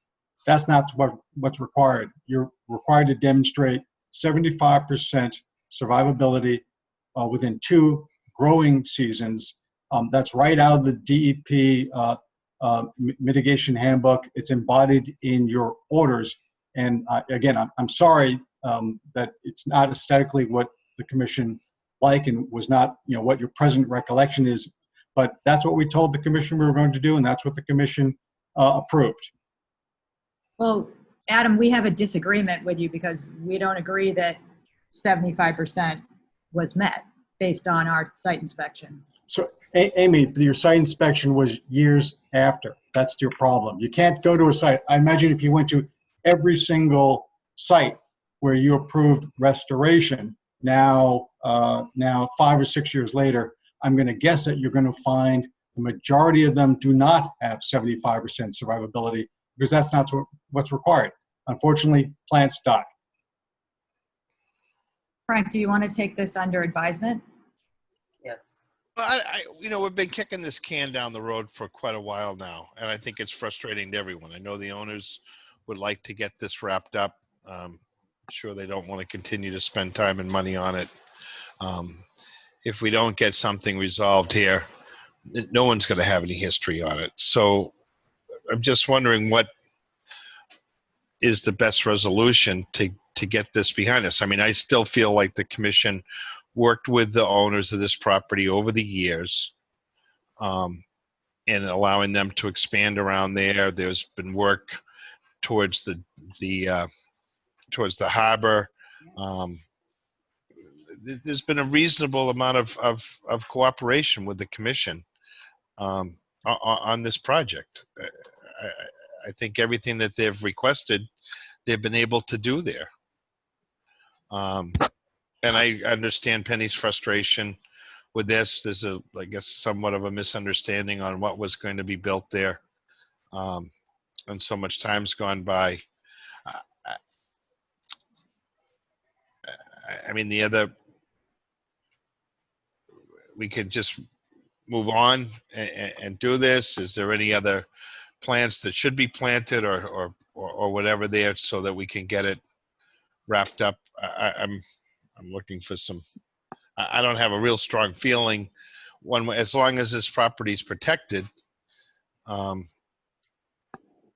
That's not what's required. You're required to demonstrate 75% survivability within 2 growing seasons. That's right out of the DEP mitigation handbook. It's embodied in your orders. And again, I'm sorry that it's not aesthetically what the commission like and was not, what your present recollection is. But that's what we told the commission we were going to do, and that's what the commission approved. Well, Adam, we have a disagreement with you because we don't agree that 75% was met based on our site inspection. So, Amy, your site inspection was years after. That's your problem. You can't go to a site. I imagine if you went to every single site where you approved restoration, now 5 or 6 years later, I'm going to guess that you're going to find the majority of them do not have 75% survivability, because that's not what's required. Unfortunately, plants die. Frank, do you want to take this under advisement? Yes. Well, we've been kicking this can down the road for quite a while now, and I think it's frustrating to everyone. I know the owners would like to get this wrapped up. I'm sure they don't want to continue to spend time and money on it. If we don't get something resolved here, no one's going to have any history on it. So I'm just wondering what is the best resolution to get this behind us. I mean, I still feel like the commission worked with the owners of this property over the years, and allowing them to expand around there. There's been work towards the harbor. There's been a reasonable amount of cooperation with the commission on this project. I think everything that they've requested, they've been able to do there. And I understand Penny's frustration with this. There's I guess, somewhat of a misunderstanding on what was going to be built there. And so much time's gone by. I mean, we could just move on and do this. Is there any other plants that should be planted or whatever there so that we can get it wrapped up? I'm looking for some. I don't have a real strong feeling. As long as this property is protected,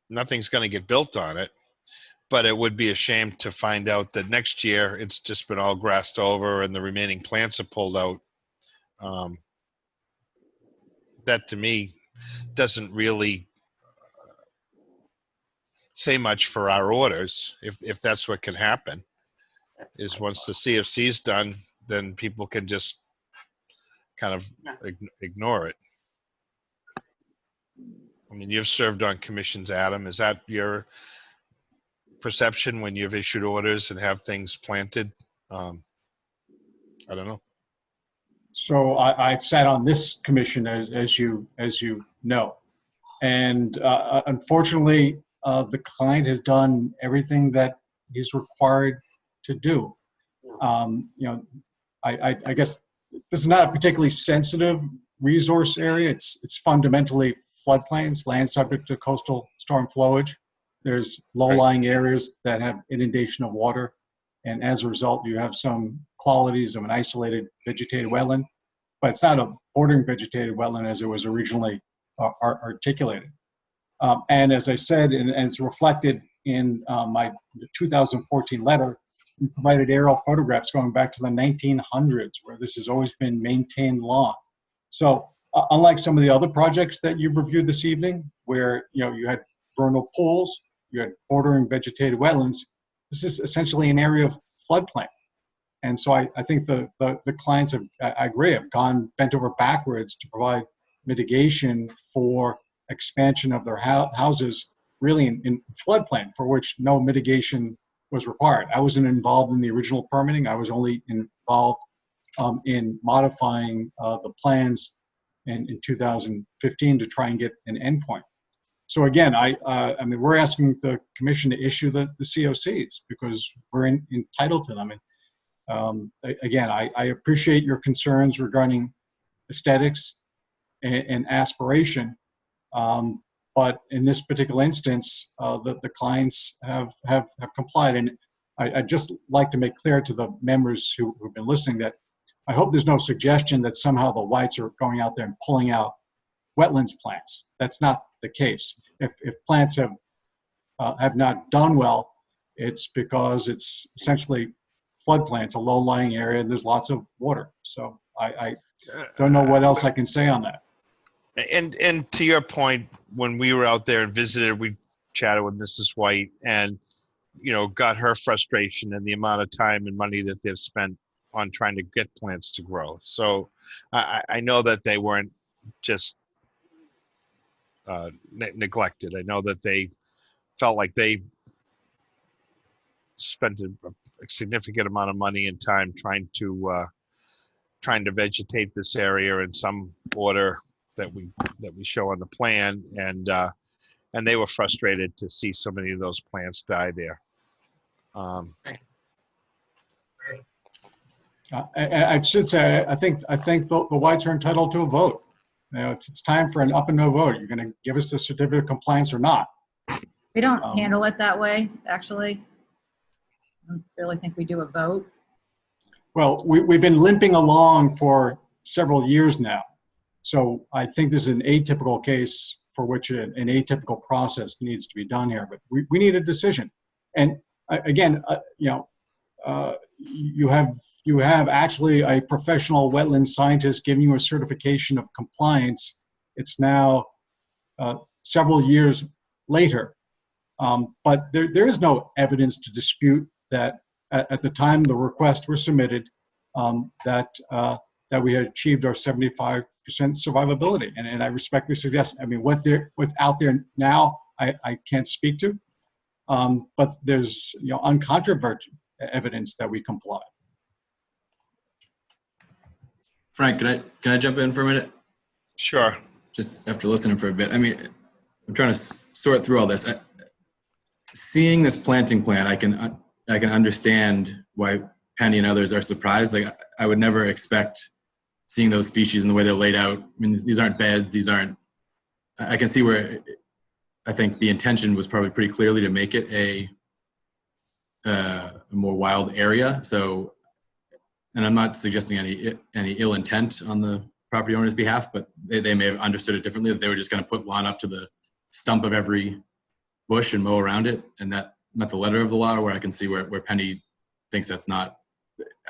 nothing's going to get built on it. But it would be a shame to find out that next year it's just been all grassed over and the remaining plants are pulled out. That to me doesn't really say much for our orders, if that's what can happen. Is once the CFC is done, then people can just kind of ignore it. I mean, you've served on commissions, Adam. Is that your perception when you've issued orders and have things planted? I don't know. So I've sat on this commission, as you know, and unfortunately, the client has done everything that he's required to do. I guess this is not a particularly sensitive resource area. It's fundamentally floodplains, land subject to coastal storm flowage. There's low-lying areas that have inundation of water, and as a result, you have some qualities of an isolated vegetated wetland, but it's not a bordering vegetated wetland as it was originally articulated. And as I said, and it's reflected in my 2014 letter, we provided aerial photographs going back to the 1900s, where this has always been maintained lawn. So unlike some of the other projects that you've reviewed this evening, where you had vernal pools, you had bordering vegetated wetlands, this is essentially an area of floodplain. And so I think the clients have, I agree, have bent over backwards to provide mitigation for expansion of their houses, really in floodplain, for which no mitigation was required. I wasn't involved in the original permitting. I was only involved in modifying the plans in 2015 to try and get an endpoint. So again, I mean, we're asking the commission to issue the COCs because we're entitled to them. And again, I appreciate your concerns regarding aesthetics and aspiration, but in this particular instance, the clients have complied. And I'd just like to make clear to the members who've been listening that I hope there's no suggestion that somehow the whites are going out there and pulling out wetlands plants. That's not the case. If plants have not done well, it's because it's essentially floodplain. It's a low-lying area, and there's lots of water. So I don't know what else I can say on that. And to your point, when we were out there and visited, we chatted with Mrs. White and got her frustration and the amount of time and money that they've spent on trying to get plants to grow. So I know that they weren't just neglected. I know that they felt like they spent a significant amount of money and time trying to vegetate this area in some order that we show on the plan, and they were frustrated to see so many of those plants die there. I should say, I think the Whites are entitled to a vote. You know, it's time for an up and no vote. You're going to give us the certificate of compliance or not? We don't handle it that way, actually. I don't really think we do a vote. Well, we've been limping along for several years now. So I think this is an atypical case for which an atypical process needs to be done here. But we need a decision. And again, you have actually a professional wetland scientist giving you a certification of compliance. It's now several years later. But there is no evidence to dispute that at the time the requests were submitted, that we had achieved our 75% survivability. And I respectfully suggest, I mean, what's out there now, I can't speak to, but there's uncontroverted evidence that we comply. Frank, can I jump in for a minute? Sure. Just after listening for a bit. I mean, I'm trying to sort through all this. Seeing this planting plan, I can understand why Penny and others are surprised. Like, I would never expect seeing those species in the way they're laid out. I mean, these aren't beds. These aren't. I can see where I think the intention was probably pretty clearly to make it a more wild area. So, and I'm not suggesting any ill intent on the property owner's behalf, but they may have understood it differently, that they were just going to put lawn up to the stump of every bush and mow around it, and that not the letter of the law, where I can see where Penny thinks that's not.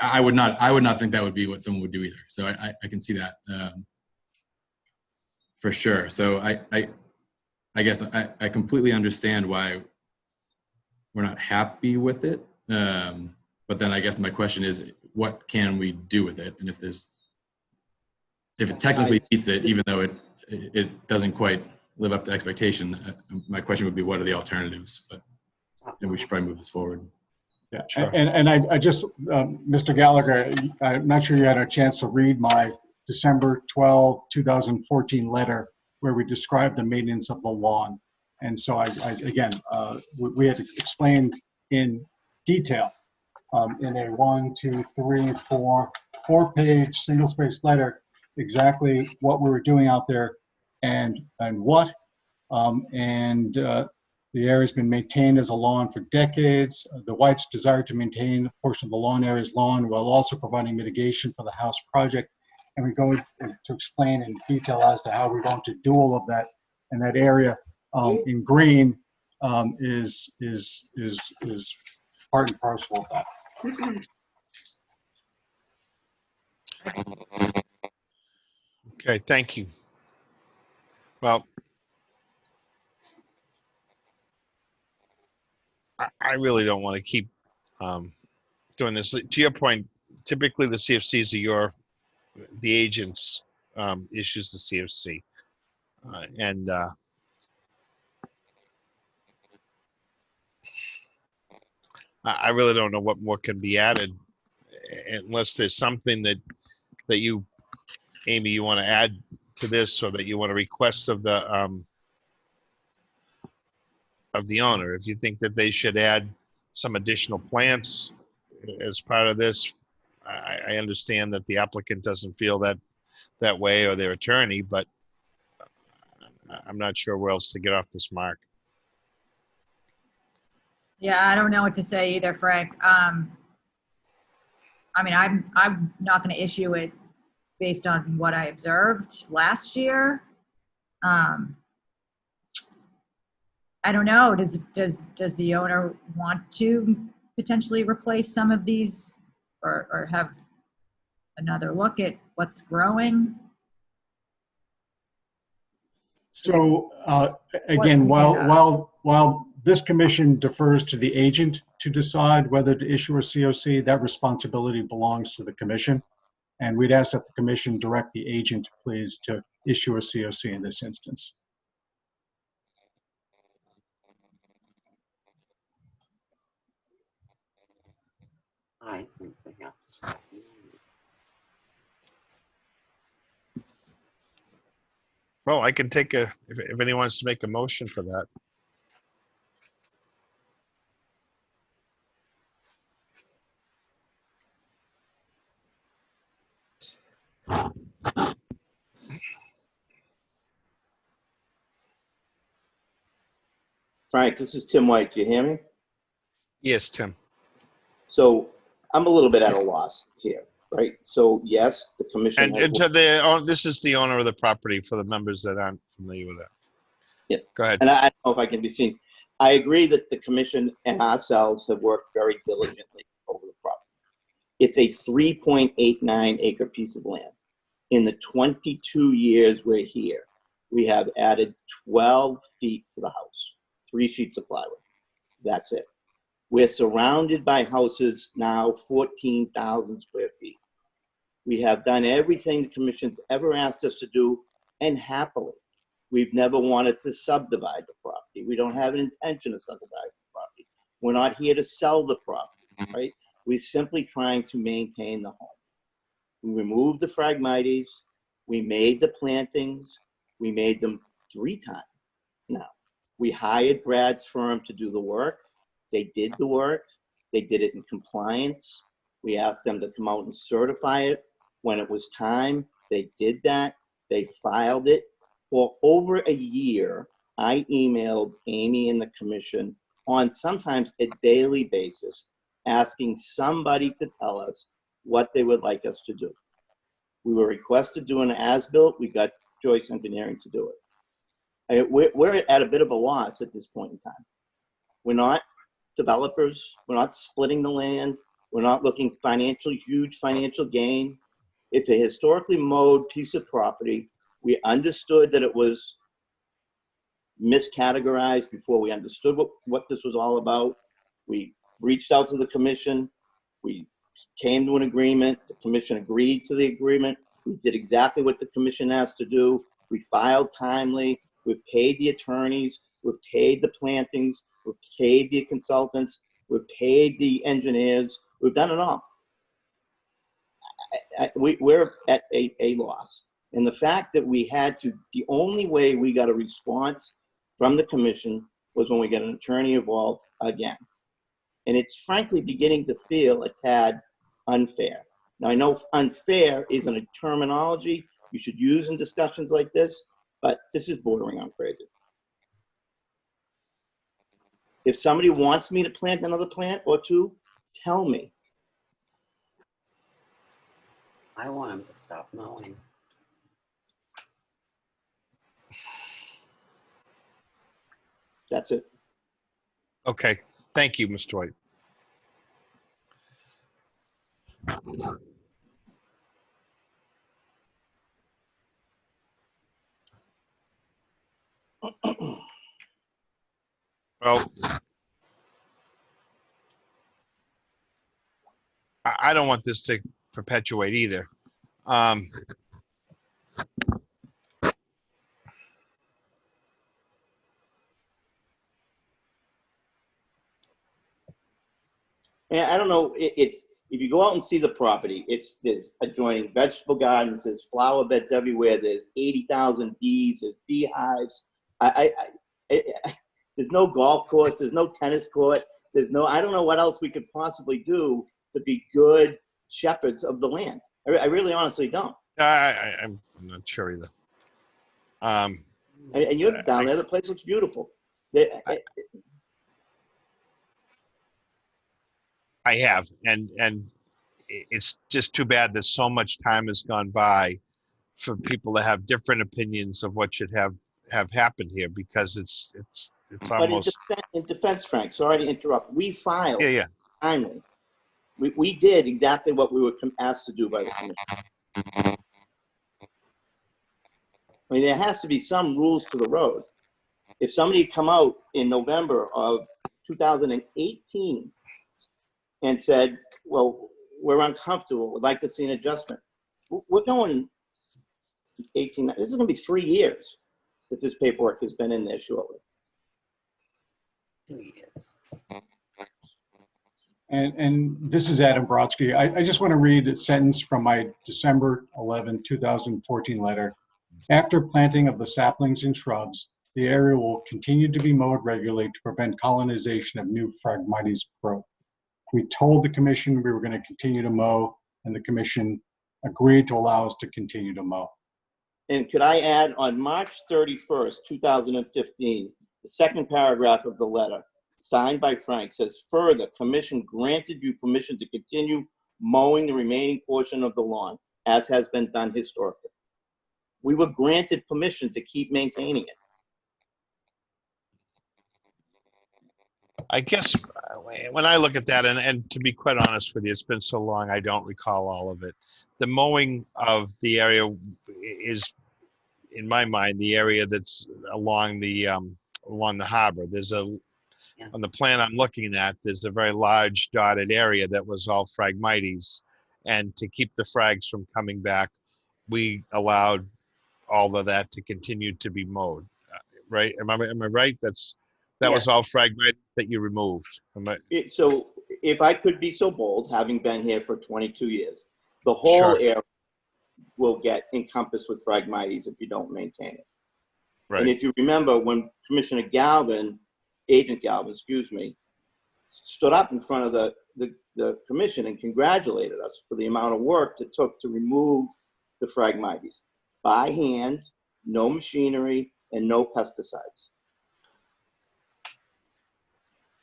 I would not think that would be what someone would do either. So I can see that for sure. So I guess I completely understand why we're not happy with it. But then I guess my question is, what can we do with it? And if it technically meets it, even though it doesn't quite live up to expectation, my question would be, what are the alternatives? But and we should probably move this forward. Yeah, sure. And I just, Mr. Gallagher, I'm not sure you had a chance to read my December 12, 2014 letter where we described the maintenance of the lawn. And so again, we had explained in detail in a 4-page single-spaced letter exactly what we were doing out there and what. The area has been maintained as a lawn for decades. The Whites desire to maintain a portion of the lawn area's lawn while also providing mitigation for the house project. And we go to explain in detail as to how we're going to do all of that. And that area in green is part and parcel of that. Okay, thank you. Well, I really don't want to keep doing this. To your point, typically the CFCs are the agents issues the CFC. I really don't know what more can be added unless there's something that you, Amy, you want to add to this, or that you want to request of the owner. If you think that they should add some additional plants as part of this, I understand that the applicant doesn't feel that way, or their attorney, but I'm not sure where else to get off this mark. Yeah, I don't know what to say either, Frank. I mean, I'm not going to issue it based on what I observed last year. I don't know. Does the owner want to potentially replace some of these, or have another look at what's growing? So again, while This commission defers to the agent to decide whether to issue a COC. That responsibility belongs to the commission. And we'd ask that the commission direct the agent, please, to issue a COC in this instance. I think they have to. Well, I can take if anyone wants to make a motion for that. Frank, this is Tim White. Do you hear me? Yes, Tim. So I'm a little bit at a loss here, right? So yes, the commission. And to this is the owner of the property for the members that aren't familiar with that. Yeah. Go ahead. And I don't know if I can be seen. I agree that the commission and ourselves have worked very diligently over the property. It's a 3.89 acre piece of land. In the 22 years we're here, we have added 12 feet to the house, 3 sheets of plywood. That's it. We're surrounded by houses now 14,000 square feet. We have done everything the commission's ever asked us to do, and happily. We've never wanted to subdivide the property. We don't have an intention of subdividing the property. We're not here to sell the property, right? We're simply trying to maintain the home. We removed the Phragmites. We made the plantings. We made them 3 times now. We hired Brad's firm to do the work. They did the work. They did it in compliance. We asked them to come out and certify it. When it was time, they did that. They filed it. For over a year, I emailed Amy and the commission on sometimes a daily basis, asking somebody to tell us what they would like us to do. We were requested to do an as-built. We got Joyce Engineering to do it. We're at a bit of a loss at this point in time. We're not developers. We're not splitting the land. We're not looking huge financial gain. It's a historically mowed piece of property. We understood that it was miscategorized before we understood what this was all about. We reached out to the commission. We came to an agreement. The commission agreed to the agreement. We did exactly what the commission asked to do. We filed timely. We've paid the attorneys. We've paid the plantings. We've paid the consultants. We've paid the engineers. We've done it all. We're at a loss. And the fact that we had to, the only way we got a response from the commission was when we got an attorney involved again. And it's frankly beginning to feel a tad unfair. Now, I know unfair isn't a terminology you should use in discussions like this, but this is bordering on crazy. If somebody wants me to plant another plant or 2, tell me. I want them to stop mowing. That's it. Okay. Thank you, Mr. White. Well, I don't want this to perpetuate either. And I don't know, it's, if you go out and see the property, there's adjoining vegetable gardens, there's flower beds everywhere, there's 80,000 bees, there's beehives. There's no golf course, there's no tennis court, I don't know what else we could possibly do to be good shepherds of the land. I really honestly don't. I'm not sure either. And you're down there, the place looks beautiful. I have, and it's just too bad that so much time has gone by for people to have different opinions of what should have happened here, because it's almost. But in defense, Frank, sorry to interrupt. We filed timely. We did exactly what we were asked to do by the commission. I mean, there has to be some rules to the road. If somebody had come out in November of 2018 and said, well, we're uncomfortable, would like to see an adjustment. We're going 18, this is gonna be 3 years that this paperwork has been in there shortly. 2 years. And this is Adam Brodsky. I just want to read a sentence from my December 11, 2014 letter. After planting of the saplings and shrubs, the area will continue to be mowed regularly to prevent colonization of new Phragmites growth. We told the commission we were going to continue to mow, and the commission agreed to allow us to continue to mow. And could I add, on March 31st, 2015, the second paragraph of the letter, signed by Frank, says, further, commission granted you permission to continue mowing the remaining portion of the lawn, as has been done historically. We were granted permission to keep maintaining it. I guess when I look at that, and to be quite honest with you, it's been so long, I don't recall all of it. The mowing of the area is, in my mind, the area that's along the harbor. There's on the plan I'm looking at, there's a very large dotted area that was all Phragmites. And to keep the frags from coming back, we allowed all of that to continue to be mowed, right? Am I right? That was all Phragmites that you removed. So if I could be so bold, having been here for 22 years, the whole area will get encompassed with Phragmites if you don't maintain it. Right. And if you remember when Commissioner Galvin, Agent Galvin, excuse me, stood up in front of the commission and congratulated us for the amount of work it took to remove the Phragmites by hand, no machinery, and no pesticides.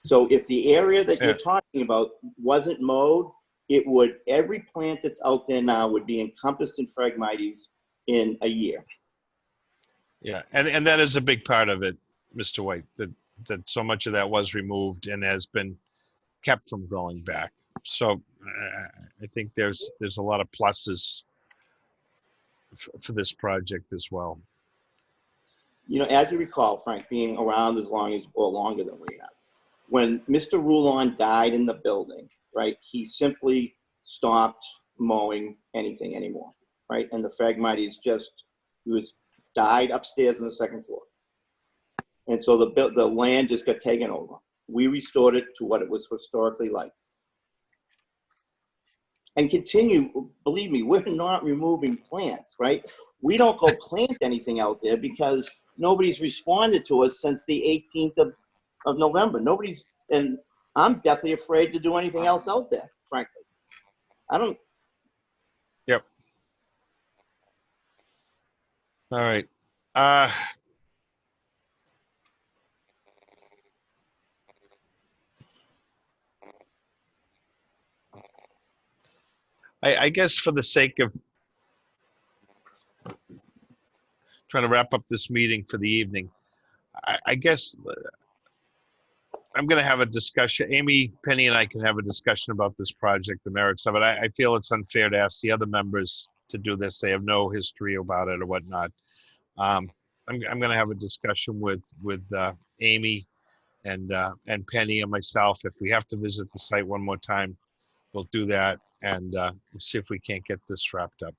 So if the area that you're talking about wasn't mowed, it would, every plant that's out there now would be encompassed in Phragmites in a year. Yeah, and that is a big part of it, Mr. White, that so much of that was removed and has been kept from growing back. So I think there's a lot of pluses for this project as well. You know, as you recall, Frank, being around as long as, or longer than we have, when Mr. Rulon died in the building, right, he simply stopped mowing anything anymore, right? And the Phragmites he was died upstairs on the second floor. And so the land just got taken over. We restored it to what it was historically like. And continue, believe me, we're not removing plants, right? We don't go plant anything out there because nobody's responded to us since the 18th of November. And I'm definitely afraid to do anything else out there, frankly. I don't. Yep. All right. I guess for the sake of trying to wrap up this meeting for the evening, I guess I'm going to have a discussion. Amy, Penny, and I can have a discussion about this project, the merits of it. I feel it's unfair to ask the other members to do this. They have no history about it or whatnot. I'm going to have a discussion with Amy and Penny and myself. If we have to visit the site one more time, we'll do that and see if we can't get this wrapped up.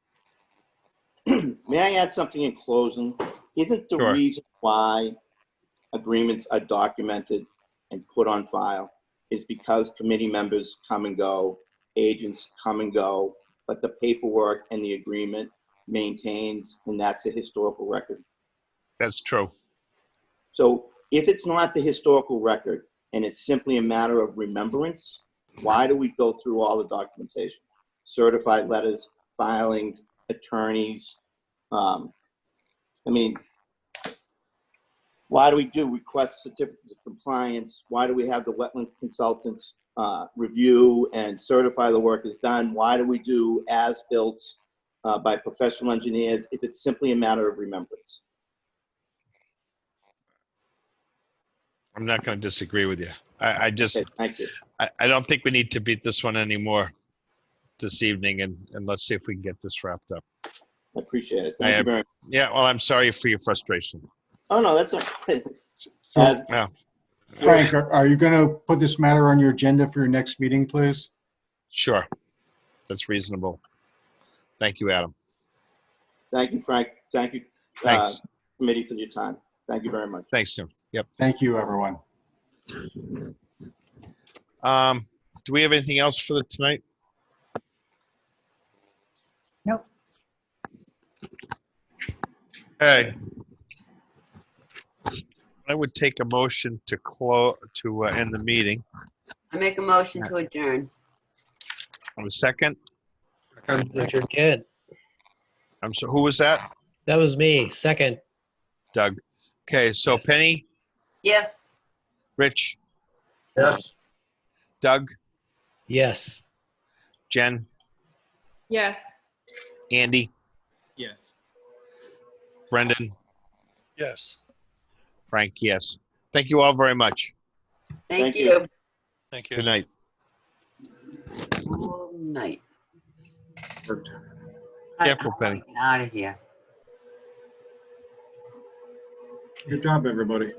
May I add something in closing? Isn't the reason why agreements are documented and put on file is because committee members come and go, agents come and go, but the paperwork and the agreement maintains, and that's a historical record? That's true. So if it's not the historical record and it's simply a matter of remembrance, why do we go through all the documentation? Certified letters, filings, attorneys. I mean, why do we do request certificates of compliance? Why do we have the wetland consultants review and certify the work is done? Why do we do as-built by professional engineers if it's simply a matter of remembrance? I'm not going to disagree with you. I just, okay, thank you. I don't think we need to beat this one anymore this evening, and let's see if we can get this wrapped up. I appreciate it. Thank you very much. Yeah, well, I'm sorry for your frustration. Oh, no, that's okay. Yeah. Frank, are you going to put this matter on your agenda for your next meeting, please? Sure. That's reasonable. Thank you, Adam. Thank you, Frank. Thank you, Thanks. committee, for your time. Thank you very much. Thanks, Tim. Yep. Thank you, everyone. Do we have anything else for tonight? Nope. Hey. I would take a motion to end the meeting. I make a motion to adjourn. Have a second? Richard Kidd. Who was that? That was me. Second. Doug. Okay, so Penny, Yes. Rich, Yes. Doug, Yes. Jen, Yes. Andy, Yes. Brendan, Yes. Frank, yes. Thank you all very much. Thank Thank you. you. Thank you. Good night. Good night. Careful, Penny. Get out of here. Good job, everybody.